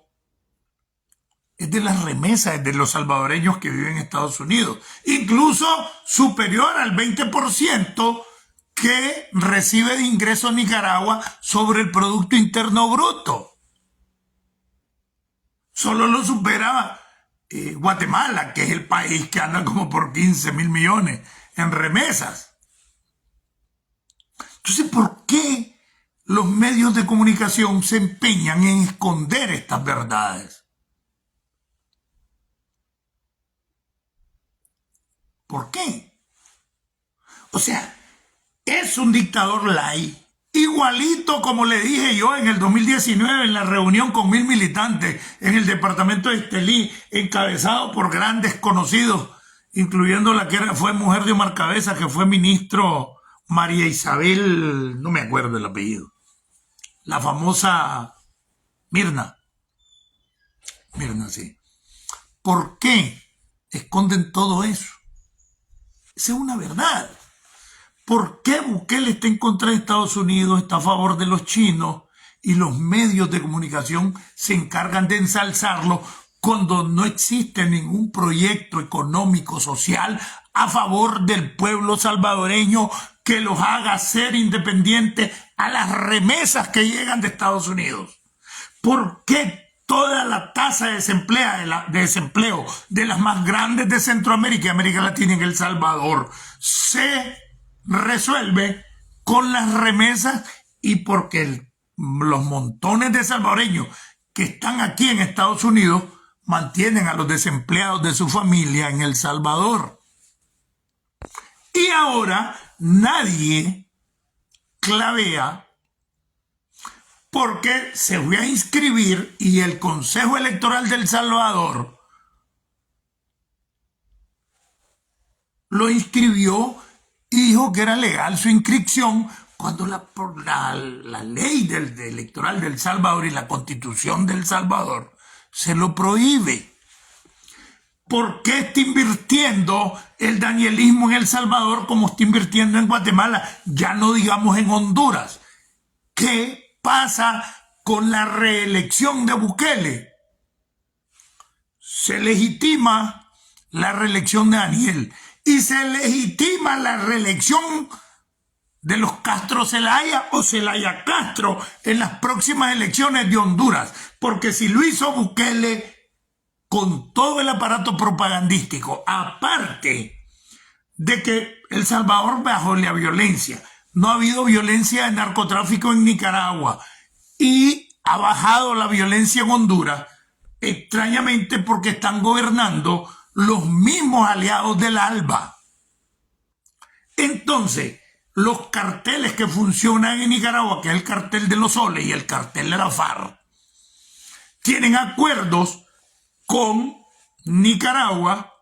es de las remesas de los salvadoreños que viven en Estados Unidos, incluso superior al 20% que recibe de ingresos Nicaragua sobre el Producto Interno Bruto. Solo lo supera Guatemala, que es el país que anda como por 15.000 millones en remesas. Entonces, ¿por qué los medios de comunicación se empeñan en esconder estas verdades? ¿Por qué? O sea, es un dictador light, igualito como le dije yo en el 2019 en la reunión con 1.000 militantes en el departamento de Estelí, encabezado por grandes conocidos, incluyendo la que fue mujer de Omar Cabeza, que fue ministro María Isabel, no me acuerdo el apellido, la famosa Mirna, sí. ¿Por qué esconden todo eso? Esa es una verdad. ¿Por qué Bukele está en contra de Estados Unidos, está a favor de los chinos y los medios de comunicación se encargan de ensalzarlo cuando no existe ningún proyecto económico, social a favor del pueblo salvadoreño que los haga ser independientes a las remesas que llegan de Estados Unidos? ¿Por qué toda la tasa de desempleo de las más grandes de Centroamérica y América Latina en El Salvador se resuelve con las remesas? Y porque los montones de salvadoreños que están aquí en Estados Unidos mantienen a los desempleados de su familia en El Salvador. Y ahora nadie clavea porque se fue a inscribir y el Consejo Electoral de El Salvador lo inscribió y dijo que era legal su inscripción cuando la ley electoral de El Salvador y la Constitución de El Salvador se lo prohíbe. ¿Por qué está invirtiendo el danielismo en El Salvador como está invirtiendo en Guatemala? Ya no digamos en Honduras. ¿Qué pasa con la reelección de Bukele? Se legitima la reelección de Daniel y se legitima la reelección de los Castro Zelaya o Zelaya Castro en las próximas elecciones de Honduras, porque si lo hizo Bukele con todo el aparato propagandístico, aparte de que El Salvador bajó la violencia, no ha habido violencia de narcotráfico en Nicaragua y ha bajado la violencia en Honduras, extrañamente porque están gobernando los mismos aliados del ALBA. Entonces, los carteles que funcionan en Nicaragua, que es el cartel de los soles y el cartel de la FARC, tienen acuerdos con Nicaragua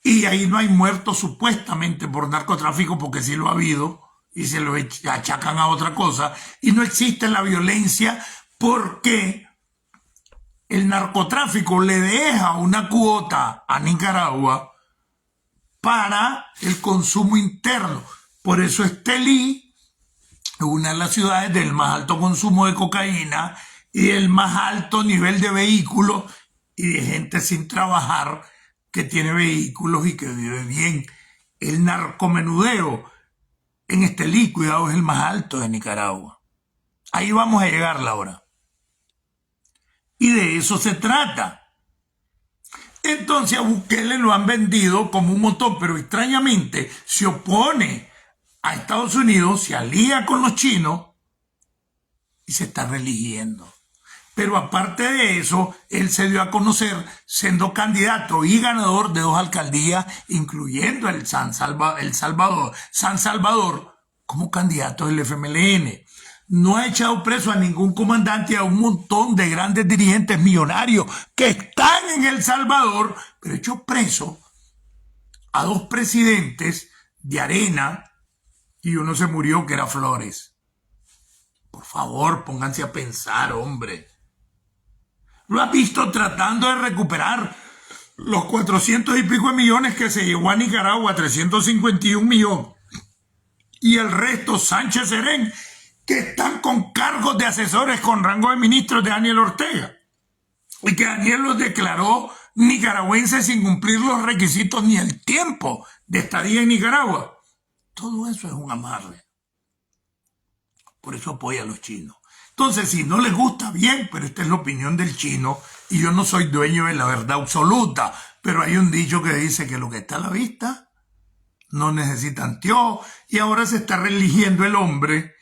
y ahí no hay muertos supuestamente por narcotráfico, porque sí lo ha habido y se lo achacan a otra cosa, y no existe la violencia porque el narcotráfico le deja una cuota a Nicaragua para el consumo interno. Por eso Estelí es una de las ciudades del más alto consumo de cocaína y el más alto nivel de vehículos y de gente sin trabajar que tiene vehículos y que vive bien. El narcomenudeo en Estelí, cuidado, es el más alto de Nicaragua. Ahí vamos a llegar, Laura. Y de eso se trata. Entonces a Bukele lo han vendido como un montón, pero extrañamente se opone a Estados Unidos, se alía con los chinos y se está reeligiendo. Pero aparte de eso, él se dio a conocer siendo candidato y ganador de 2 alcaldías, incluyendo el San Salvador, como candidato del FMLN. No ha echado preso a ningún comandante y a un montón de grandes dirigentes millonarios que están en El Salvador, pero echó preso a 2 presidentes de Arena y uno se murió, que era Flores. Por favor, pónganse a pensar, hombre. Lo has visto tratando de recuperar los 400 y pico de millones que se llevó a Nicaragua, 351 millones. Y el resto, Sánchez Serén, que están con cargos de asesores con rango de ministros de Daniel Ortega. Y que Daniel los declaró nicaragüenses sin cumplir los requisitos ni el tiempo de estadía en Nicaragua. Todo eso es un amarre. Por eso apoya a los chinos. Entonces, si no les gusta, bien, pero esta es la opinión del chino y yo no soy dueño de la verdad absoluta. Pero hay un dicho que dice que lo que está a la vista no necesita anteojos y ahora se está reeligiendo el hombre.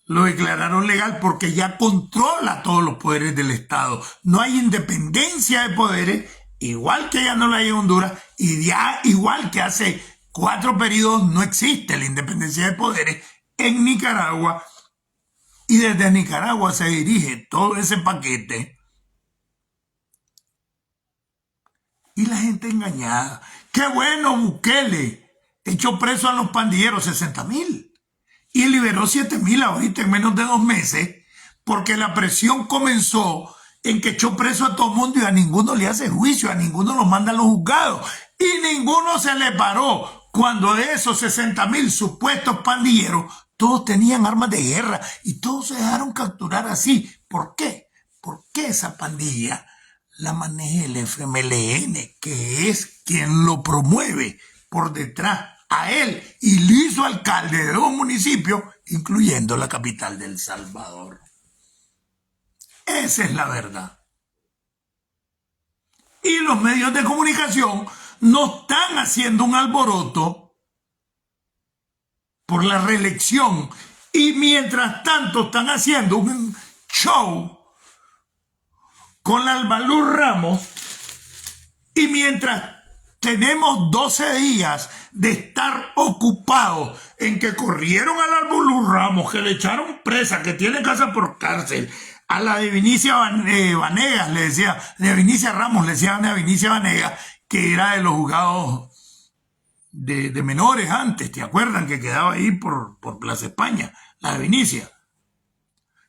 Lo declararon legal porque ya controla todos los poderes del Estado. No hay independencia de poderes, igual que ya no la hay en Honduras, y ya igual que hace 4 periodos no existe la independencia de poderes en Nicaragua. Y desde Nicaragua se dirige todo ese paquete. Y la gente engañada. ¡Qué bueno, Bukele! Echó preso a los pandilleros 60,000. Y liberó 7,000 ahorita en menos de 2 meses. Porque la presión comenzó en que echó preso a todo el mundo y a ninguno le hace juicio, a ninguno los manda a los juzgados. Y ninguno se le paró cuando de esos 60,000 supuestos pandilleros todos tenían armas de guerra y todos se dejaron capturar así. ¿Por qué? Porque esa pandilla la maneja el FMLN, que es quien lo promueve por detrás a él y lo hizo alcalde de 2 municipios, incluyendo la capital de El Salvador. Esa es la verdad. Y los medios de comunicación no están haciendo un alboroto por la reelección y mientras tanto están haciendo un show con Albaluz Ramos y mientras tenemos 12 días de estar ocupados en que corrieron al Albaluz Ramos, que le echaron presa, que tiene casa por cárcel, a la de Vinicia Vanegas, le decía, de Vinicia Ramos, le decían a Vinicia Vanegas, que era de los juzgados de menores antes, ¿te acuerdan? Que quedaba ahí por Plaza España, la de Vinicia.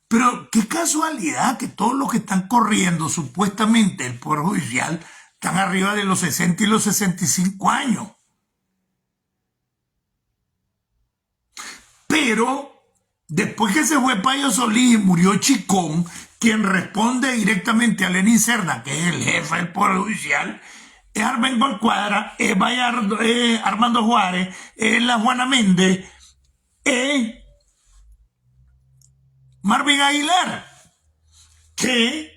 Pero qué casualidad que todos los que están corriendo supuestamente el Poder Judicial están arriba de los 60 y los 65 años. Pero después que se fue Payo Solís y murió Chicón, quien responde directamente a Lenín Cerda, que es el jefe del Poder Judicial, es Armengol Cuadra, es Armando Juárez, es la Juana Méndez, es Marvin Aguilar, que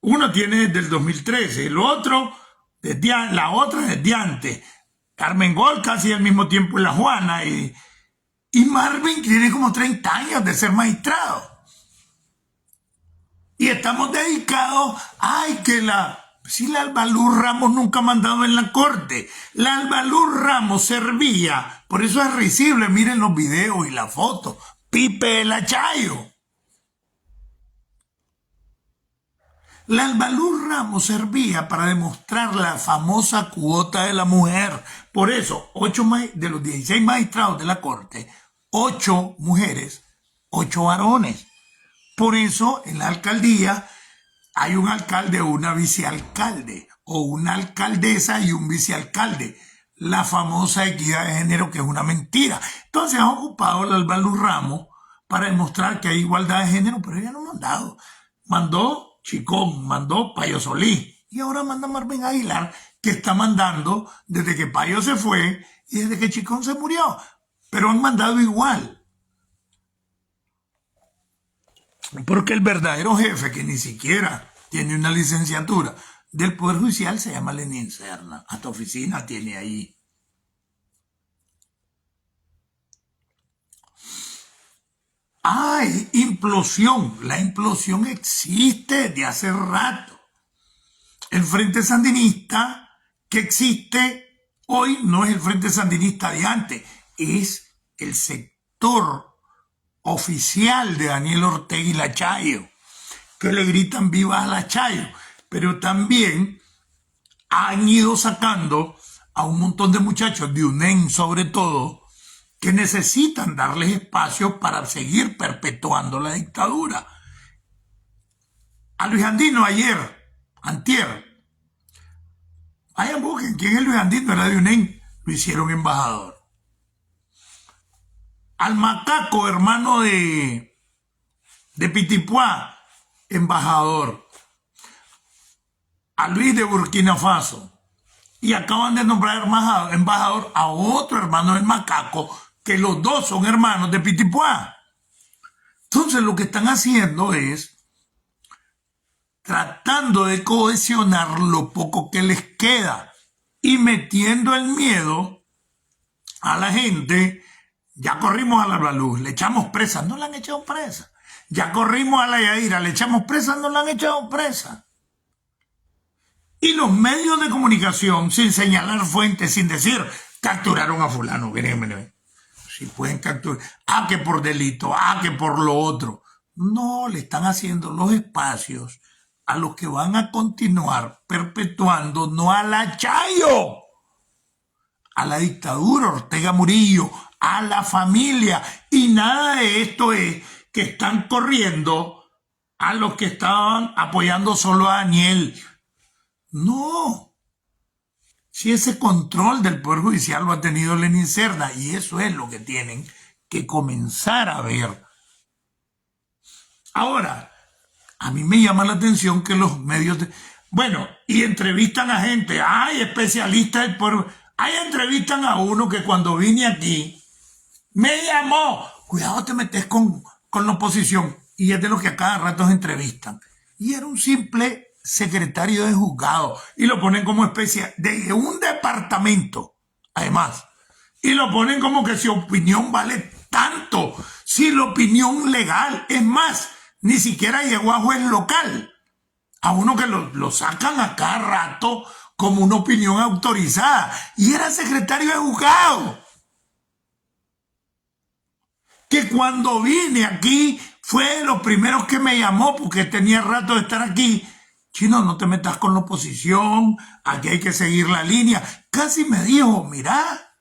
uno tiene desde el 2013, el otro, la otra desde antes. Armengol casi al mismo tiempo en la Juana, y Marvin tiene como 30 años de ser magistrado. Y estamos dedicados, si la Albaluz Ramos nunca ha mandado en la corte. La Albaluz Ramos servía, por eso es risible, miren los videos y las fotos, Pipe el Achayo. La Albaluz Ramos servía para demostrar la famosa cuota de la mujer. Por eso, 8 de los 16 magistrados de la corte, 8 mujeres, 8 varones. Por eso, en la alcaldía hay un alcalde o una vicealcalde, o una alcaldesa y un vicealcalde. La famosa equidad de género, que es una mentira. Entonces ha ocupado la Albaluz Ramos para demostrar que hay igualdad de género, pero ella no ha mandado. Mandó Chicón, mandó Payo Solís, y ahora manda Marvin Aguilar, que está mandando desde que Payo se fue y desde que Chicón se murió. pero han mandado igual. Porque el verdadero jefe, que ni siquiera tiene una licenciatura del Poder Judicial, se llama Lenín Serna. Hasta oficina tiene ahí. Hay implosión. La implosión existe de hace rato. El Frente Sandinista que existe hoy no es el Frente Sandinista de antes, es el sector oficial de Daniel Ortega y Lachayo, que le gritan viva a Lachayo, pero también han ido sacando a un montón de muchachos de UNEN sobre todo, que necesitan darles espacio para seguir perpetuando la dictadura. A Luis Andino antier, vayan busquen quién es Luis Andino, era de UNEN, lo hicieron embajador. Al Macaco, hermano de Pitipuá, embajador. A Luis de Burkina Faso. Y acaban de nombrar embajador a otro hermano del Macaco, que los dos son hermanos de Pitipuá. Entonces lo que están haciendo es tratando de cohesionar lo poco que les queda y metiendo el miedo a la gente. Ya corrimos a la Blaluz, le echamos presa, no la han echado presa. Ya corrimos a la Yaira, le echamos presa, no la han echado presa. Y los medios de comunicación, sin señalar fuentes, sin decir, capturaron a fulano, miren. Si pueden capturar, que por delito, que por lo otro. No, le están haciendo los espacios a los que van a continuar perpetuando, no a Lachayo, a la dictadura Ortega Murillo, a la familia. Y nada de esto es que están corriendo a los que estaban apoyando solo a Daniel. No. Si ese control del Poder Judicial lo ha tenido Lenín Serna, y eso es lo que tienen que comenzar a ver. Ahora, a mí me llama la atención que los medios... y entrevistan a gente, hay especialistas del Poder... entrevistan a uno que cuando vine aquí me llamó, cuidado te metes con la oposición, y es de los que a cada rato entrevistan. Y era un simple secretario de juzgado, y lo ponen como especie de un departamento, además, y lo ponen como que si opinión vale tanto, si la opinión legal, es más, ni siquiera llegó a juez local, a uno que lo sacan a cada rato como una opinión autorizada, y era secretario de juzgado, que cuando vine aquí fue de los primeros que me llamó porque tenía rato de estar aquí. Chino, no te metas con la oposición, aquí hay que seguir la línea. Casi me dijo, mira,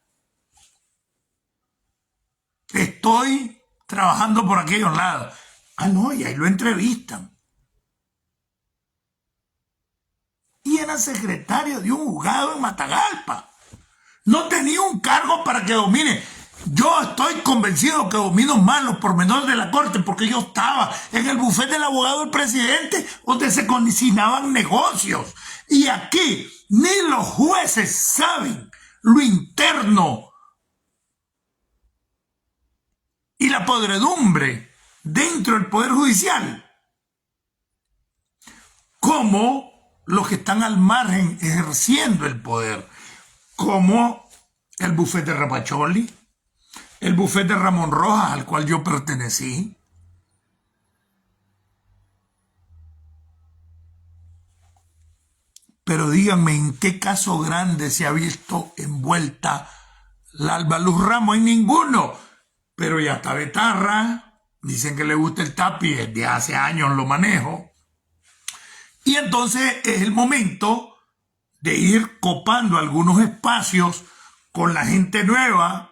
estoy trabajando por aquellos lados. No, y ahí lo entrevistan. Y era secretario de un juzgado en Matagalpa. No tenía un cargo para que domine. Yo estoy convencido que domino más los pormenores de la corte porque yo estaba en el bufete del abogado del presidente donde se cocinaban negocios. Y aquí ni los jueces saben lo interno y la podredumbre dentro del Poder Judicial como los que están al margen ejerciendo el poder, como el bufete Rapacholi, el bufete Ramón Rojas, al cual yo pertenecí. Pero díganme, ¿en qué caso grande se ha visto envuelta la Alba Luz Ramos? En ninguno. Pero ya está Betarra, dicen que le gusta el tapi, desde hace años lo manejo. Y entonces es el momento de ir copando algunos espacios con la gente nueva,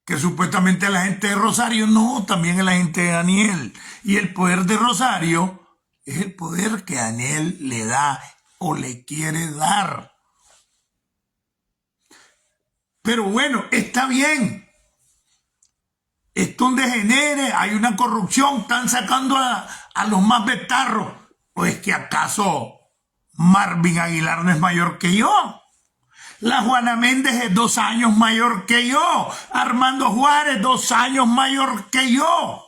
que supuestamente es la gente de Rosario. No, también es la gente de Daniel. Y el poder de Rosario es el poder que Daniel le da o le quiere dar. Pero bueno, está bien. Esto es un degenere, hay una corrupción, están sacando a los más betarros. ¿O es que acaso Marvin Aguilar no es mayor que yo? La Juana Méndez es 2 años mayor que yo. Armando Juárez, 2 años mayor que yo.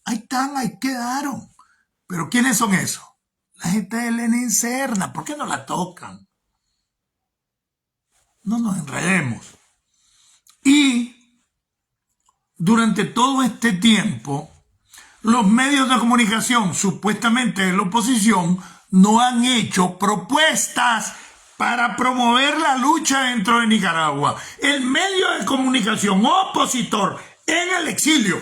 Ahí están, ahí quedaron. Pero ¿quiénes son esos? La gente de Lenin Serna. ¿Por qué no la tocan? No nos enredemos. Y durante todo este tiempo, los medios de comunicación, supuestamente de la oposición, no han hecho propuestas para promover la lucha dentro de Nicaragua. El medio de comunicación opositor en el exilio,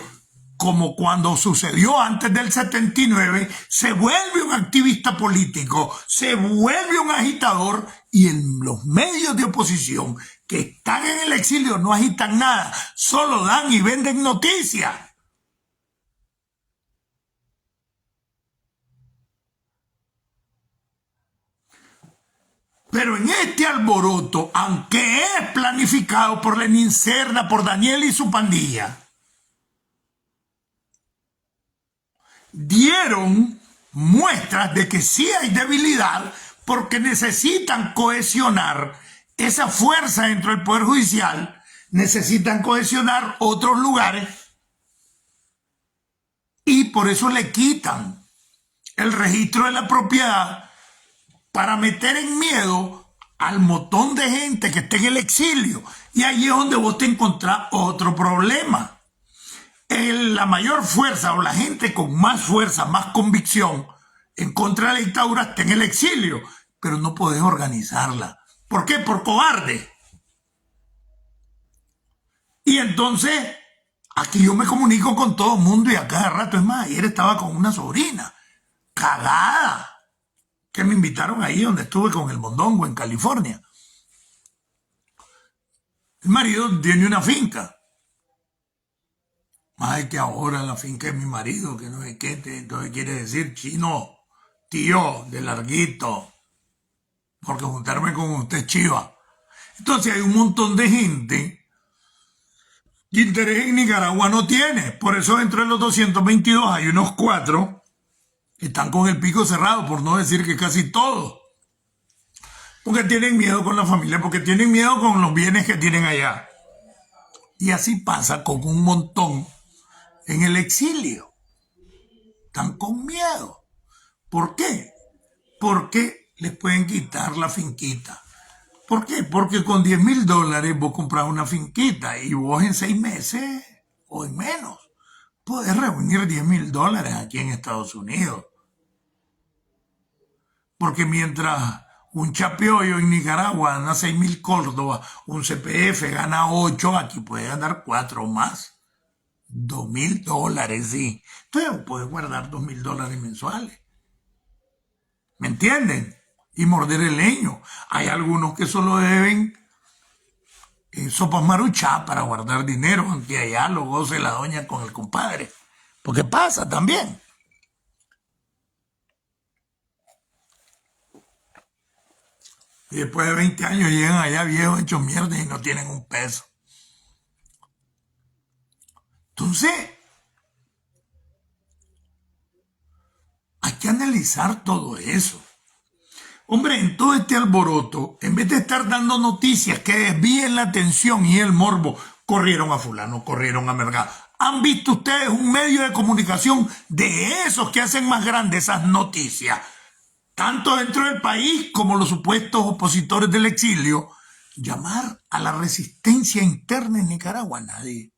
como cuando sucedió antes del 79, se vuelve un activista político, se vuelve un agitador, y en los medios de oposición que están en el exilio no agitan nada, solo dan y venden noticias. Pero en este alboroto, aunque es planificado por Lenin Serna, por Daniel y su pandilla, dieron muestras de que sí hay debilidad porque necesitan cohesionar esa fuerza dentro del Poder Judicial, necesitan cohesionar otros lugares y por eso le quitan el registro de la propiedad para meter en miedo al montón de gente que está en el exilio. Y ahí es donde vos te encontrás otro problema. La mayor fuerza o la gente con más fuerza, más convicción en contra de la dictadura está en el exilio, pero no podés organizarla. ¿Por qué? Por cobarde. Y entonces, aquí yo me comunico con todo el mundo y a cada rato, es más, ayer estaba con una sobrina, cagada, que me invitaron ahí donde estuve con el mondongo en California. El marido tiene una finca. Más que ahora la finca es mi marido, que no sé qué, entonces quiere decir chino, tío, de larguito, porque juntarme con usted es chiva. Entonces hay un montón de gente que interés en Nicaragua no tiene. Por eso dentro de los 222 hay unos 4 que están con el pico cerrado, por no decir que casi todos. Porque tienen miedo con la familia, porque tienen miedo con los bienes que tienen allá. Y así pasa con un montón en el exilio. Están con miedo. ¿Por qué? Porque les pueden quitar la finquita. ¿Por qué? Porque con $10,000 vos compras una finquita y vos en 6 meses o en menos podés reunir $10,000 aquí en Estados Unidos. Porque mientras un chapeollo en Nicaragua gana 6,000 Córdoba, un CPF gana 8, aquí puede ganar 4 más. $2,000, sí. Entonces puedes guardar $2,000 mensuales. ¿Me entienden? Y morder el leño. Hay algunos que solo deben sopas maruchá para guardar dinero, aunque allá lo goce la doña con el compadre. Porque pasa también. Y después de 20 años llegan allá viejos hechos mierda y no tienen un peso. Entonces, hay que analizar todo eso. Hombre, en todo este alboroto, en vez de estar dando noticias que desvíen la atención y el morbo, corrieron a fulano, corrieron a Mergado. ¿Han visto ustedes un medio de comunicación de esos que hacen más grandes esas noticias? Tanto dentro del país como los supuestos opositores del exilio, llamar a la resistencia interna en Nicaragua, nadie.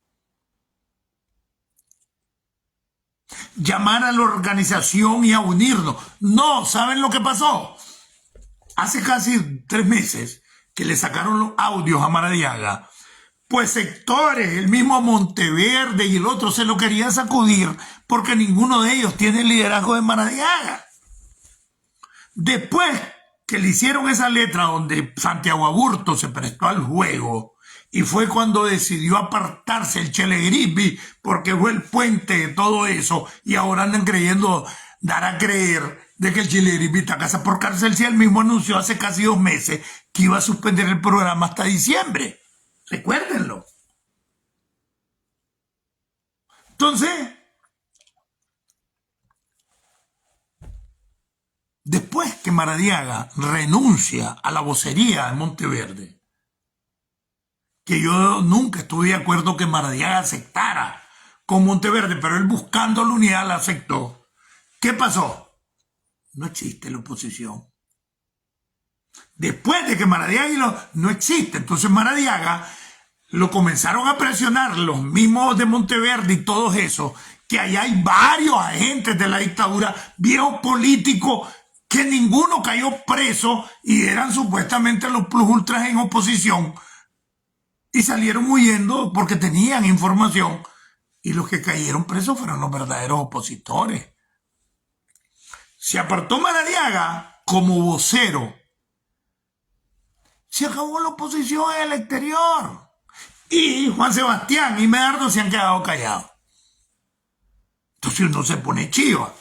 Llamar a la organización y a unirnos. No, ¿saben lo que pasó? Hace casi 3 meses que le sacaron los audios a Maradiaga, pues sectores, el mismo Monteverde y el otro se lo querían sacudir porque ninguno de ellos tiene el liderazgo de Maradiaga. Después que le hicieron esa letra donde Santiago Aburto se prestó al juego y fue cuando decidió apartarse el Chele Grisby porque fue el puente de todo eso y ahora andan creyendo, dar a creer de que el Chele Grisby está casa por cárcel si él mismo anunció hace casi 2 meses que iba a suspender el programa hasta diciembre. Recuérdenlo. Entonces, Después que Maradiaga renuncia a la vocería de Monteverde, que yo nunca estuve de acuerdo que Maradiaga aceptara con Monteverde, pero él buscando la unidad la aceptó. ¿Qué pasó? No existe la oposición. Después de que Maradiaga no existe, entonces Maradiaga lo comenzaron a presionar los mismos de Monteverde y todos esos, que allá hay varios agentes de la dictadura, viejos políticos, que ninguno cayó preso y eran supuestamente los plus ultras en oposición y salieron huyendo porque tenían información, y los que cayeron presos fueron los verdaderos opositores. Se apartó Maradiaga como vocero. Se acabó la oposición en el exterior. Y Juan Sebastián y Medardo se han quedado callados. Entonces uno se pone chiva.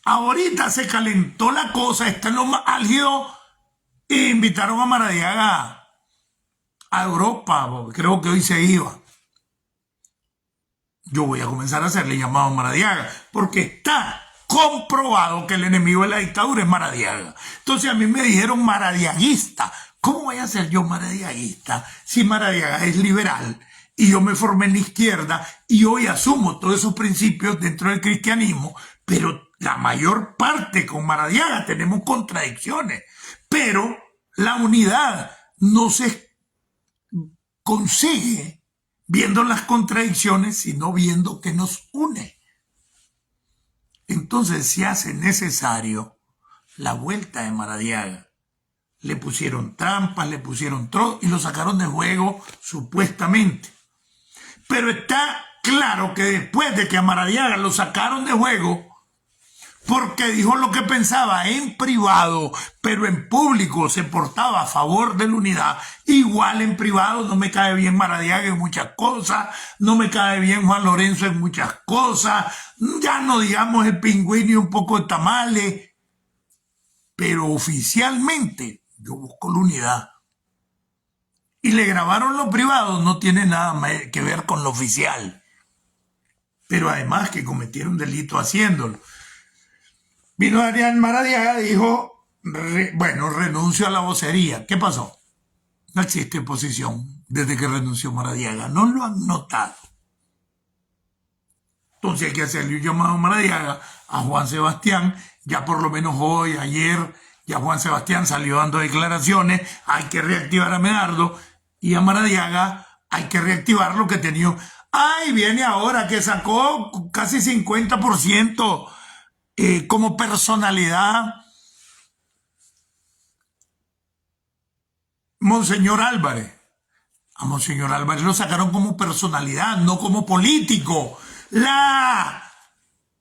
Ahorita se calentó la cosa, está en lo más álgido, e invitaron a Maradiaga a Europa, creo que hoy se iba. Yo voy a comenzar a hacerle llamado a Maradiaga, porque está comprobado que el enemigo de la dictadura es Maradiaga. Entonces a mí me dijeron maradiaguista. ¿Cómo voy a ser yo maradiaguista si Maradiaga es liberal y yo me formé en la izquierda y hoy asumo todos esos principios dentro del cristianismo? Pero la mayor parte con Maradiaga tenemos contradicciones, pero la unidad no se consigue viendo las contradicciones, sino viendo que nos une. Entonces se hace necesario la vuelta de Maradiaga. Le pusieron trampas, le pusieron y lo sacaron de juego supuestamente. Pero está claro que después de que a Maradiaga lo sacaron de juego, porque dijo lo que pensaba en privado, pero en público se portaba a favor de la unidad, igual en privado no me cae bien Maradiaga en muchas cosas, no me cae bien Juan Lorenzo en muchas cosas, ya no digamos el Pingüino y un poco de tamales, pero oficialmente yo busco la unidad. Y le grabaron lo privado, no tiene nada que ver con lo oficial. Pero además que cometieron delito haciéndolo. Vino Adrián Maradiaga y dijo, bueno, renuncio a la vocería. ¿Qué pasó? No existe oposición desde que renunció Maradiaga. No lo han notado. Entonces hay que hacerle un llamado a Maradiaga, a Juan Sebastián, ya por lo menos hoy, ayer, ya Juan Sebastián salió dando declaraciones, hay que reactivar a Medardo, y a Maradiaga hay que reactivar lo que tenía. ¡Ay, viene ahora que sacó casi 50% como personalidad Monseñor Álvarez! A Monseñor Álvarez lo sacaron como personalidad, no como político. La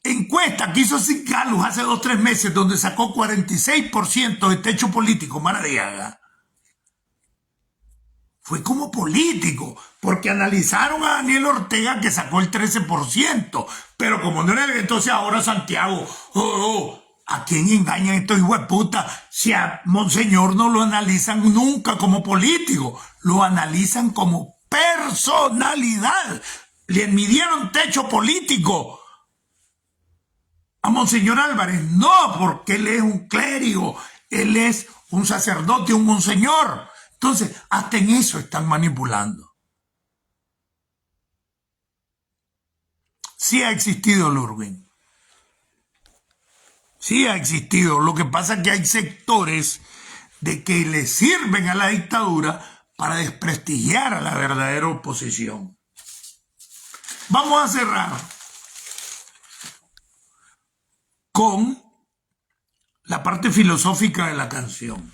encuesta que hizo Singalus hace 2 o 3 meses, donde sacó 46% de techo político Maradiaga, fue como político, porque analizaron a Daniel Ortega, que sacó el 13%, pero como no era el, entonces ahora Santiago, ¿a quién engañan estos hijos de puta? Si a Monseñor no lo analizan nunca como político, lo analizan como personalidad. Le midieron techo político a Monseñor Álvarez. No, porque él es un clérigo, él es un sacerdote, un monseñor. Entonces, hasta en eso están manipulando. Sí ha existido Lurwin. Sí ha existido. Lo que pasa es que hay sectores de que le sirven a la dictadura para desprestigiar a la verdadera oposición. Vamos a cerrar con la parte filosófica de la canción.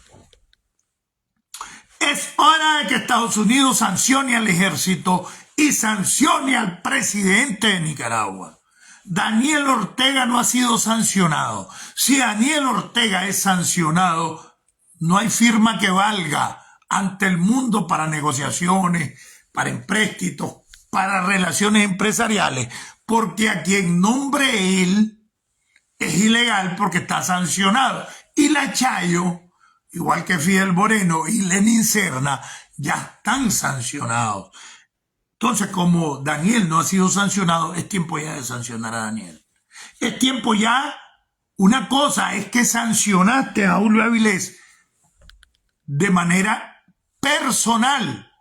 Es hora de que Estados Unidos sancione al ejército y sancione al presidente de Nicaragua. Daniel Ortega no ha sido sancionado. Si Daniel Ortega es sancionado, no hay firma que valga ante el mundo para negociaciones, para empréstitos, para relaciones empresariales, porque a quien nombre él es ilegal porque está sancionado. Y la Chayo, igual que Fidel Moreno y Lenin Serna, ya están sancionados. Entonces, como Daniel no ha sido sancionado, es tiempo ya de sancionar a Daniel. Es tiempo ya Una cosa es que sancionaste a Julio Avilés de manera personal,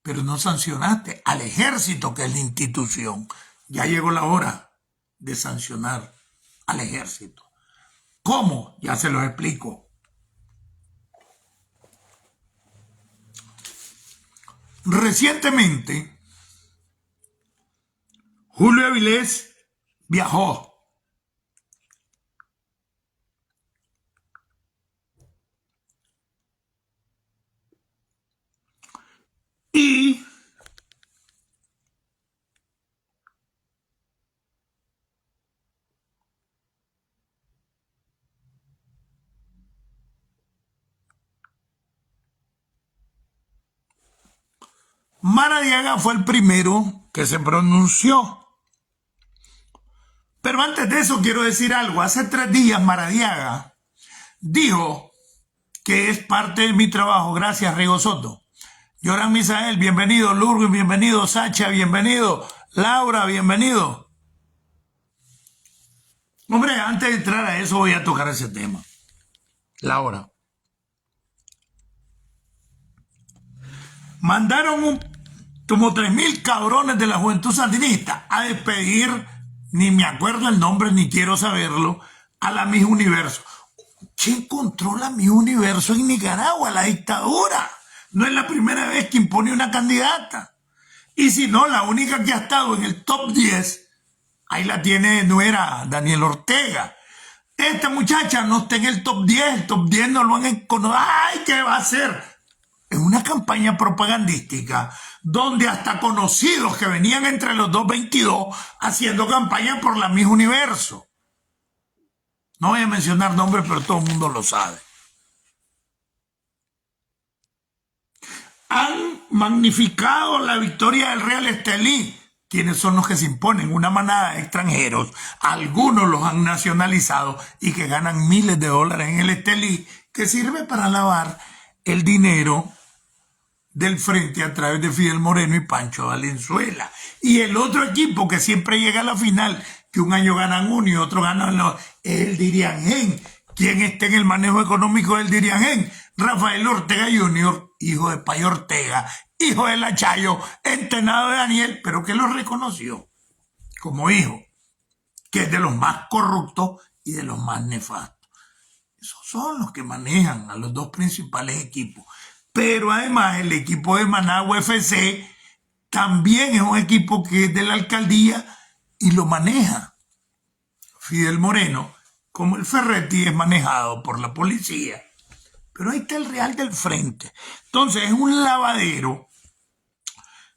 pero no sancionaste al ejército, que es la institución. Ya llegó la hora de sancionar al ejército. ¿Cómo? Ya se los explico. Recientemente, Julio Avilés viajó y Maradiaga fue el primero que se pronunció. Pero antes de eso quiero decir algo. Hace 3 días Maradiaga dijo que es parte de mi trabajo. Gracias, Rigo Soto. Yoran Misael, bienvenido. Lourdes, bienvenido. Sacha, bienvenido. Laura, bienvenido. Hombre, antes de entrar a eso voy a tocar ese tema. Laura. Mandaron como 3,000 cabrones de la Juventud Sandinista a despedir, ni me acuerdo el nombre, ni quiero saberlo, a la Miss Universo. ¿Quién controla Miss Universo en Nicaragua? La dictadura. No es la primera vez que impone una candidata. Y si no, la única que ha estado en el top 10, ahí la tiene, no era Daniel Ortega. Esta muchacha no está en el top 10, el top 10 no lo han encontrado. ¡Ay, qué va a hacer! Es una campaña propagandística donde hasta conocidos que venían entre los 222 haciendo campaña por la Miss Universo. No voy a mencionar nombres, pero todo el mundo lo sabe. Han magnificado la victoria del Real Estelí. ¿Quiénes son los que se imponen? Una manada de extranjeros. Algunos los han nacionalizado y que ganan miles de dólares en el Estelí, que sirve para lavar el dinero del frente a través de Fidel Moreno y Pancho Valenzuela. Y el otro equipo que siempre llega a la final, que un año ganan uno y otro ganan los, es el Diriangén. ¿Quién está en el manejo económico del Diriangén? Rafael Ortega Jr., hijo de Pay Ortega, hijo de la Chayo, entrenado de Daniel, pero que lo reconoció como hijo, que es de los más corruptos y de los más nefastos. Esos son los que manejan a los dos principales equipos. Pero además el equipo de Managua FC también es un equipo que es de la alcaldía y lo maneja Fidel Moreno, como el Ferretti es manejado por la policía. Pero ahí está el Real del Frente. Entonces es un lavadero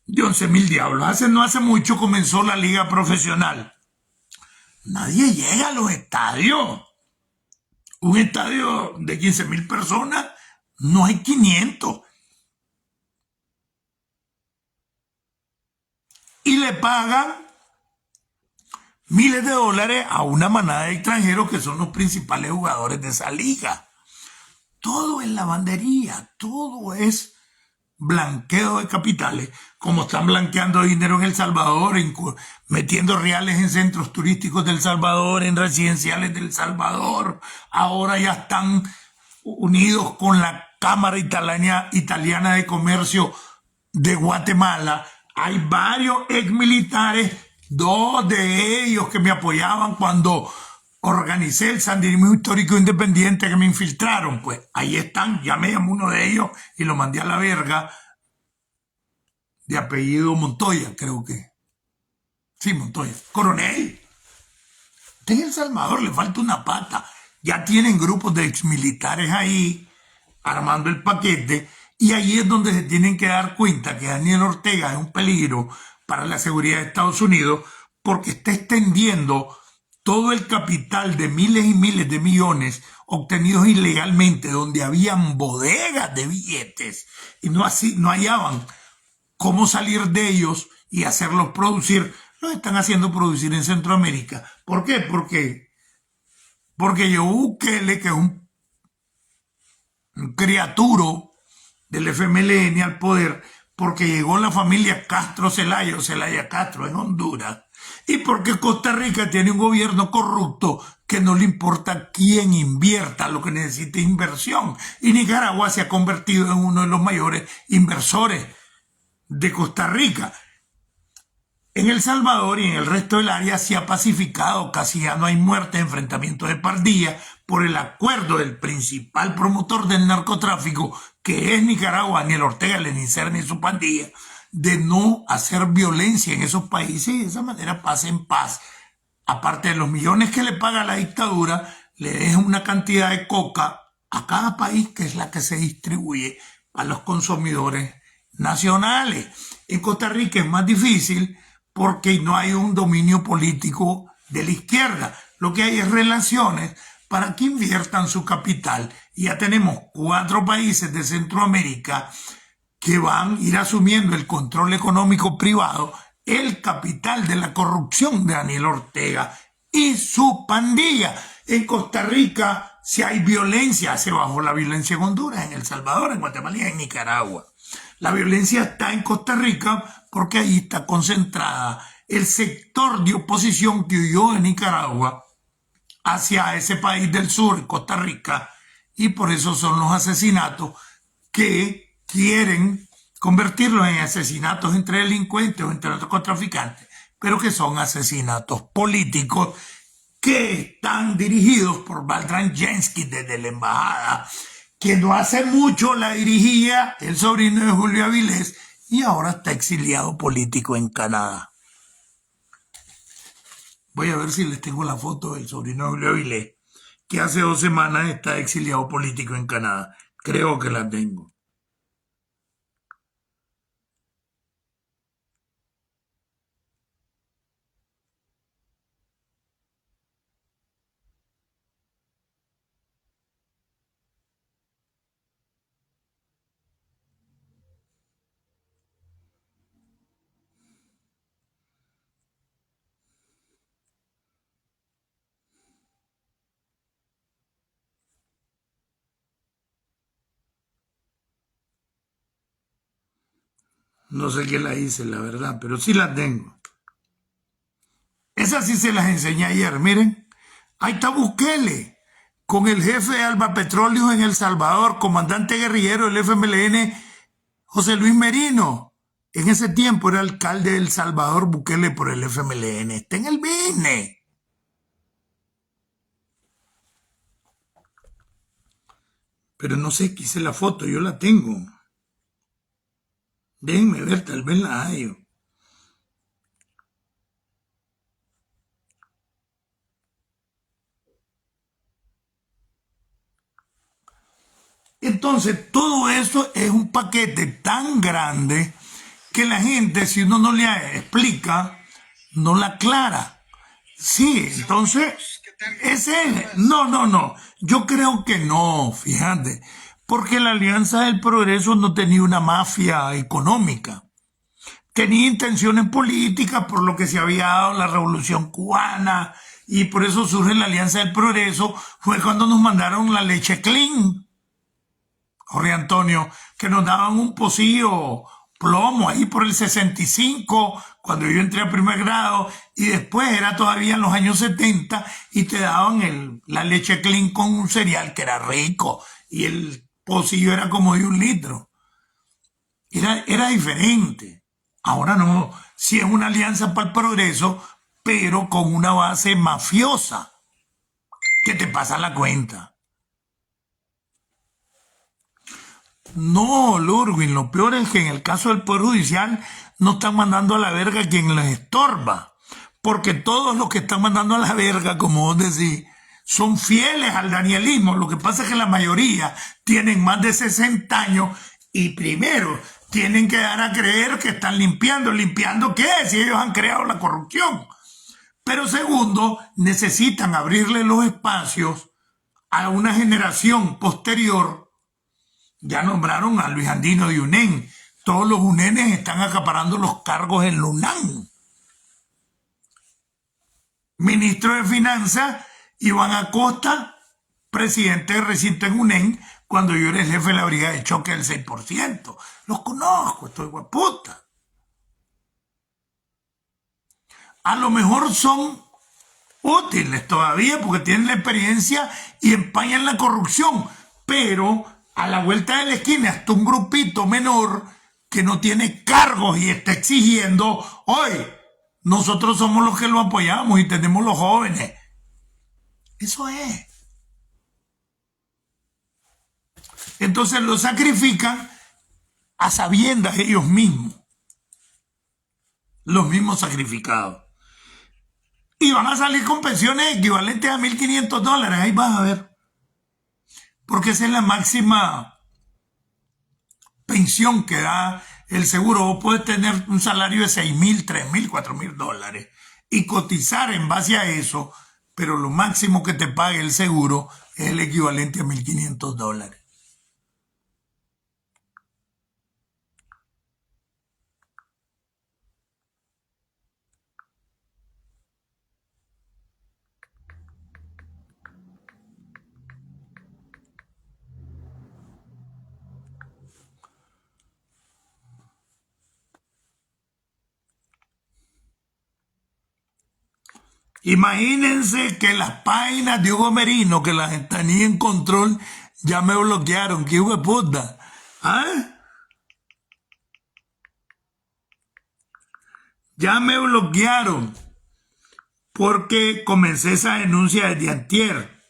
de 11,000 diablos. No hace mucho comenzó la liga profesional. Nadie llega a los estadios. Un estadio de 15,000 personas, no hay 500. Y le pagan miles de dólares a una manada de extranjeros que son los principales jugadores de esa liga. Todo es lavandería, todo es blanqueo de capitales, como están blanqueando dinero en El Salvador, metiendo reales en centros turísticos del Salvador, en residenciales del Salvador. Ahora ya están unidos con la Cámara Italiana de Comercio de Guatemala. Hay varios exmilitares, 2 de ellos que me apoyaban cuando organicé el sandinismo histórico independiente, que me infiltraron. Pues ahí están, ya me llamó uno de ellos y lo mandé a la verga, de apellido Montoya, creo que. Sí, Montoya. Coronel. En El Salvador le falta una pata. Ya tienen grupos de exmilitares ahí armando el paquete, y ahí es donde se tienen que dar cuenta que Daniel Ortega es un peligro para la seguridad de Estados Unidos, porque está extendiendo todo el capital de miles y miles de millones obtenidos ilegalmente, donde habían bodegas de billetes y no hallaban cómo salir de ellos y hacerlos producir. Los están haciendo producir en Centroamérica. ¿Por qué? Porque Joe Bukele, que es un criaturo del FMLN al poder, porque llegó la familia Castro Zelaya, o Zelaya Castro en Honduras, Y porque Costa Rica tiene un gobierno corrupto que no le importa quién invierta, lo que necesita es inversión. Y Nicaragua se ha convertido en uno de los mayores inversores de Costa Rica. En El Salvador y en el resto del área se ha pacificado, casi ya no hay muertes, enfrentamientos de pandillas, por el acuerdo del principal promotor del narcotráfico, que es Nicaragua, Daniel Ortega, Lenín Serna y su pandilla, de no hacer violencia en esos países y de esa manera paz en paz. Aparte de los millones que le paga la dictadura, le deja una cantidad de coca a cada país que es la que se distribuye a los consumidores nacionales. En Costa Rica es más difícil porque no hay un dominio político de la izquierda. Lo que hay es relaciones para que inviertan su capital. Y ya tenemos 4 países de Centroamérica que van a ir asumiendo el control económico privado, el capital de la corrupción de Daniel Ortega y su pandilla. En Costa Rica, si hay violencia, se bajó la violencia en Honduras, en El Salvador, en Guatemala y en Nicaragua. La violencia está en Costa Rica porque ahí está concentrada el sector de oposición que huyó de Nicaragua hacia ese país del sur, Costa Rica, y por eso son los asesinatos que quieren convertirlos en asesinatos entre delincuentes o entre narcotraficantes, pero que son asesinatos políticos que están dirigidos por Valtran Jensky desde la embajada, que no hace mucho la dirigía el sobrino de Julio Avilés y ahora está exiliado político en Canadá. Voy a ver si les tengo la foto del sobrino de Julio Avilés, que hace 2 semanas está exiliado político en Canadá. Creo que la tengo. No sé qué la hice, la verdad, pero sí la tengo. Esas sí se las enseñé ayer, miren. Ahí está Bukele, con el jefe de Alba Petróleo en El Salvador, comandante guerrillero del FMLN, José Luis Merino. En ese tiempo era alcalde de El Salvador, Bukele por el FMLN. Está en el business. Pero no sé, quise la foto, yo la tengo. Déjenme ver, tal vez la hallo. Entonces, todo eso es un paquete tan grande que la gente, si uno no le explica, no la aclara. Sí, entonces, no. Yo creo que no, fíjate, porque la Alianza del Progreso no tenía una mafia económica. Tenía intenciones políticas por lo que se había dado la Revolución Cubana y por eso surge la Alianza del Progreso. Fue cuando nos mandaron la leche clean, Jorge Antonio, que nos daban un pocillo plomo ahí por el 65, cuando yo entré a primer grado, y después era todavía en los años 70, y te daban la leche clean con un cereal que era rico, y el pocillo era como de 1 litro. Era diferente. Ahora no, sí es una alianza para el progreso, pero con una base mafiosa, que te pasa la cuenta. No, Lurwin, lo peor es que en el caso del Poder Judicial no están mandando a la verga a quien les estorba, porque todos los que están mandando a la verga, como vos decís, son fieles al danielismo. Lo que pasa es que la mayoría tienen más de 60 años y primero tienen que dar a creer que están limpiando. ¿Limpiando qué? Si ellos han creado la corrupción. Pero segundo, necesitan abrirle los espacios a una generación posterior. Ya nombraron a Luis Andino de UNEN. Todos los UNENes están acaparando los cargos en la UNAM. Ministro de Finanzas, Iván Acosta, presidente de recinto en UNEN, cuando yo era el jefe de la brigada de choque del 6%. Los conozco, estoy guaputa. a lo mejor son útiles todavía porque tienen la experiencia y empañan la corrupción, pero a la vuelta de la esquina hasta un grupito menor que no tiene cargos y está exigiendo, hoy nosotros somos los que lo apoyamos y tenemos los jóvenes. Eso es. Entonces lo sacrifican a sabiendas ellos mismos, los mismos sacrificados. Y van a salir con pensiones equivalentes a $1.500. Ahí vas a ver. Porque esa es la máxima pensión que da el seguro. Vos puedes tener un salario de $6.000, $3.000, $4.000 y cotizar en base a eso, pero lo máximo que te pague el seguro es el equivalente a $1.500. Imagínense que las páginas de Hugo Merino, que las tenía en control, ya me bloquearon. ¡Qué hijo de puta! ¿Ah? Ya me bloquearon porque comencé esa denuncia desde antier.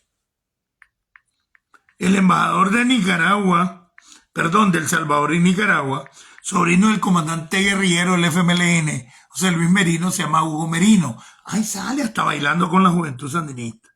El embajador de Nicaragua, perdón, del Salvador y Nicaragua, sobrino del comandante guerrillero del FMLN, José Luis Merino, se llama Hugo Merino. Ahí sale hasta bailando con la juventud sandinista.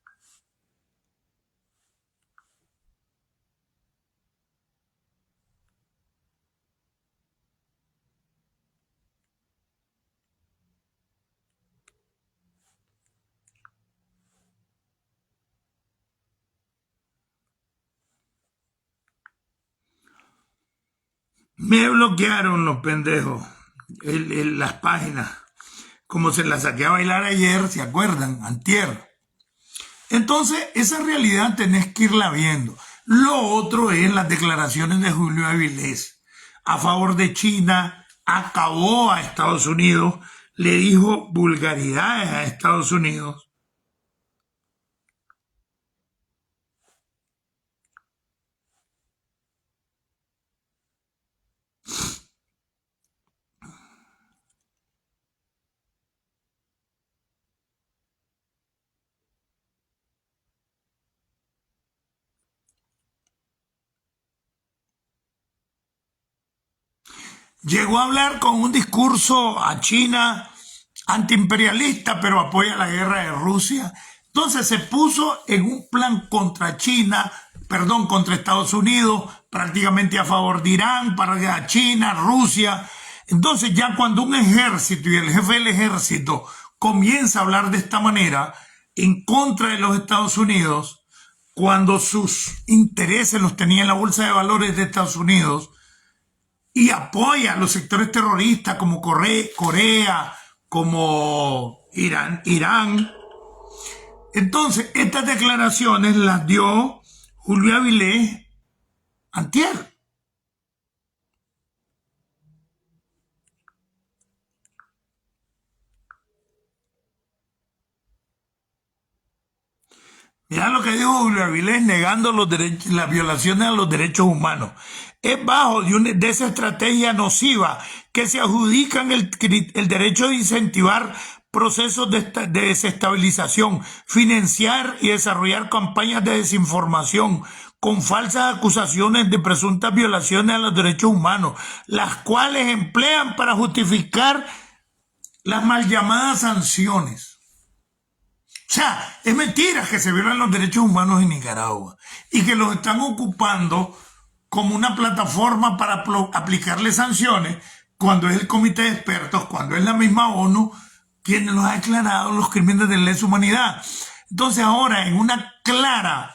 Me bloquearon los pendejos, las páginas, como se las saqué a bailar ayer, ¿se acuerdan? Antier. Entonces, esa realidad tenés que irla viendo. Lo otro es las declaraciones de Julio Avilés a favor de China, acabó a Estados Unidos, le dijo vulgaridades a Estados Unidos. Llegó a hablar con un discurso a China antiimperialista, pero apoya la guerra de Rusia. Entonces se puso en un plan contra China, perdón, contra Estados Unidos, prácticamente a favor de Irán, para China, Rusia. Entonces ya cuando un ejército y el jefe del ejército comienza a hablar de esta manera en contra de los Estados Unidos, cuando sus intereses los tenía en la bolsa de valores de Estados Unidos, y apoya a los sectores terroristas como Corea, como Irán. Entonces, estas declaraciones las dio Julio Avilés antier. Mirá lo que dijo Julio Avilés negando las violaciones a los derechos humanos. Es bajo de esa estrategia nociva que se adjudican el derecho de incentivar procesos de desestabilización, financiar y desarrollar campañas de desinformación con falsas acusaciones de presuntas violaciones a los derechos humanos, las cuales emplean para justificar las mal llamadas sanciones. O sea, es mentira que se violan los derechos humanos en Nicaragua y que los están ocupando como una plataforma para aplicarle sanciones cuando es el comité de expertos, cuando es la misma ONU quien los ha declarado los crímenes de lesa humanidad. Entonces ahora, en una clara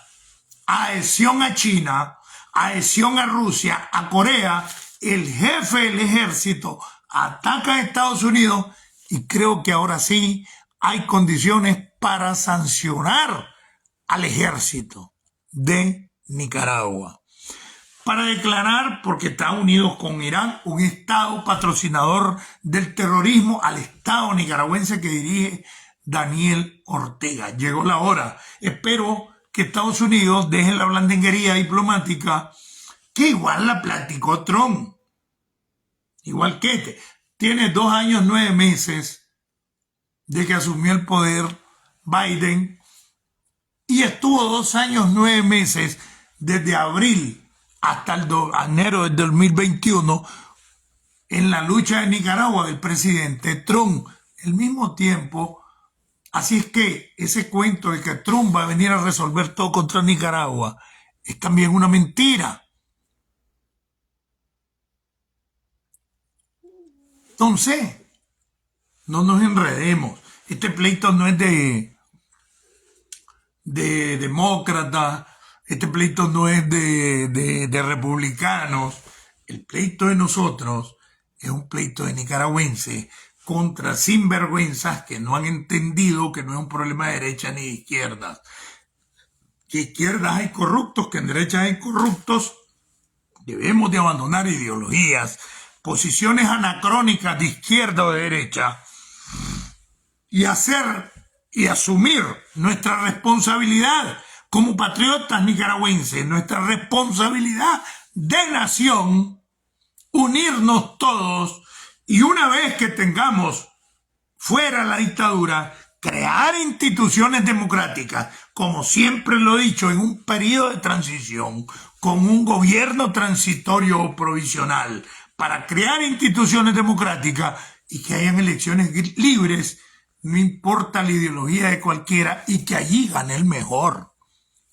adhesión a China, adhesión a Rusia, a Corea, el jefe del ejército ataca a Estados Unidos y creo que ahora sí hay condiciones para sancionar al ejército de Nicaragua. para declarar, porque Estados Unidos con Irán, un Estado patrocinador del terrorismo, al Estado nicaragüense que dirige Daniel Ortega. Llegó la hora. Espero que Estados Unidos deje la blandenguería diplomática, que igual la platicó Trump. Igual que este. Tiene 2 años, 9 meses de que asumió el poder Biden y estuvo 2 años, 9 meses desde abril hasta el enero del 2021 en la lucha de Nicaragua del presidente Trump. Al mismo tiempo, así es que ese cuento de que Trump va a venir a resolver todo contra Nicaragua es también una mentira. Entonces, no nos enredemos. Este pleito no es de demócratas, este pleito no es de republicanos. El pleito de nosotros es un pleito de nicaragüenses contra sinvergüenzas que no han entendido que no es un problema de derecha ni de izquierdas. Que izquierdas hay corruptos, que en derecha hay corruptos. Debemos de abandonar ideologías, posiciones anacrónicas de izquierda o de derecha y hacer y asumir nuestra responsabilidad como patriotas nicaragüenses, nuestra responsabilidad de nación, unirnos todos y una vez que tengamos fuera la dictadura, crear instituciones democráticas, como siempre lo he dicho, en un periodo de transición, con un gobierno transitorio o provisional, para crear instituciones democráticas y que hayan elecciones libres, no importa la ideología de cualquiera, y que allí gane el mejor,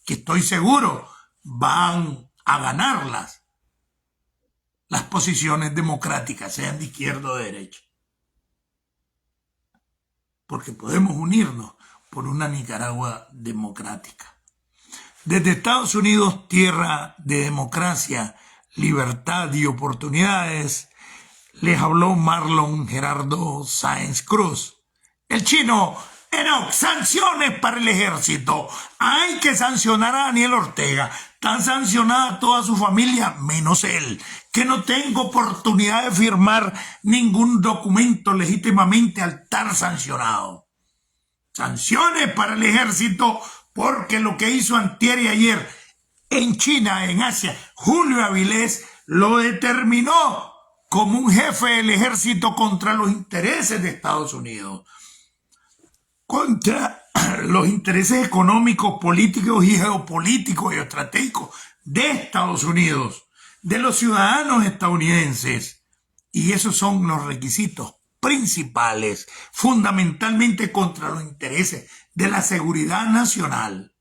que estoy seguro van a ganarlas las posiciones democráticas, sean de izquierda o de derecha. Porque podemos unirnos por una Nicaragua democrática. Desde Estados Unidos, tierra de democracia, libertad y oportunidades, les habló Marlon Gerardo Sáenz Cruz. El chino, Enoch, sanciones para el ejército. Hay que sancionar a Daniel Ortega. Están sancionada toda su familia, menos él, que no tengo oportunidad de firmar ningún documento legítimamente al estar sancionado. Sanciones para el ejército, porque lo que hizo antier y ayer en China, en Asia, Julio Avilés lo determinó como un jefe del ejército contra los intereses de Estados Unidos, contra los intereses económicos, políticos y geopolíticos y estratégicos de Estados Unidos, de los ciudadanos estadounidenses. Y esos son los requisitos principales, fundamentalmente contra los intereses de la seguridad nacional,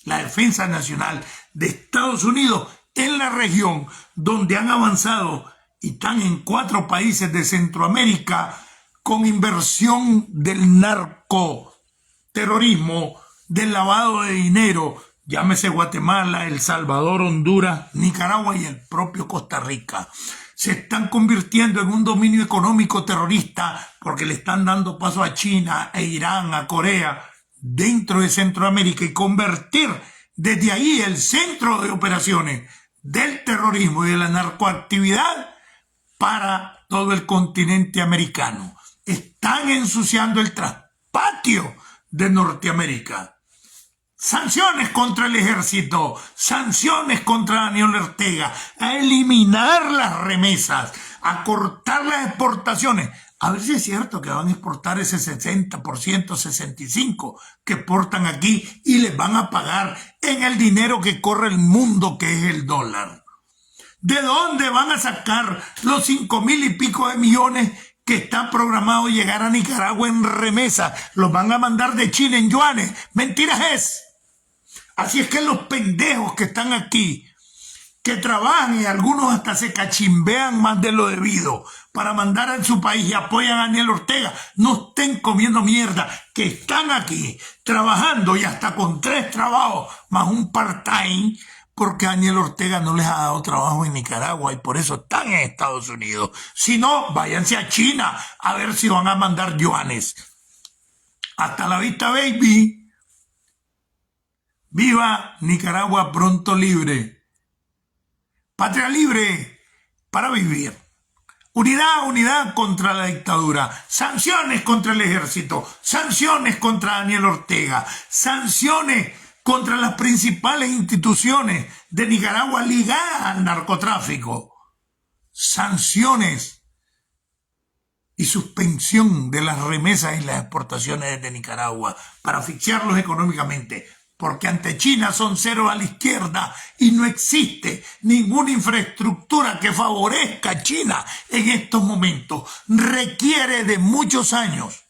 la defensa nacional de Estados Unidos en la región, donde han avanzado y están en 4 países de Centroamérica con inversión del narcoterrorismo, del lavado de dinero, llámese Guatemala, El Salvador, Honduras, Nicaragua y el propio Costa Rica. Se están convirtiendo en un dominio económico terrorista porque le están dando paso a China, a Irán, a Corea, dentro de Centroamérica, y convertir desde ahí el centro de operaciones del terrorismo y de la narcoactividad para todo el continente americano. Están ensuciando el traspatio de Norteamérica. Sanciones contra el ejército, sanciones contra Daniel Ortega, a eliminar las remesas, a cortar las exportaciones. A ver si es cierto que van a exportar ese 60%, 65% que exportan aquí y les van a pagar en el dinero que corre el mundo, que es el dólar. ¿De dónde van a sacar los 5,000 y pico de millones que están programados llegar a Nicaragua en remesa? Los van a mandar de China en yuanes. Mentiras es. Así es que los pendejos que están aquí, que trabajan y algunos hasta se cachimbean más de lo debido para mandar a su país y apoyan a Daniel Ortega, no estén comiendo mierda, que están aquí trabajando y hasta con 3 trabajos más un part-time, porque Daniel Ortega no les ha dado trabajo en Nicaragua y por eso están en Estados Unidos. Si no, váyanse a China a ver si van a mandar yuanes. Hasta la vista, baby. Viva Nicaragua pronto libre. Patria libre para vivir. Unidad, unidad contra la dictadura. Sanciones contra el ejército. Sanciones contra Daniel Ortega. Sanciones contra las principales instituciones de Nicaragua ligadas al narcotráfico. Sanciones y suspensión de las remesas y las exportaciones desde Nicaragua para asfixiarlos económicamente, porque ante China son cero a la izquierda y no existe ninguna infraestructura que favorezca a China en estos momentos. Requiere de muchos años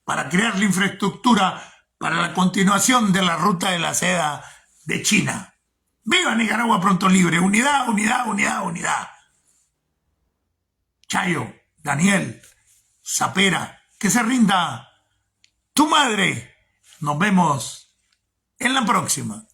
para crear la infraestructura para la continuación de la ruta de la seda de China. ¡Viva Nicaragua pronto libre! ¡Unidad, unidad, unidad, unidad! Chayo, Daniel, Zapera, que se rinda tu madre. Nos vemos en la próxima.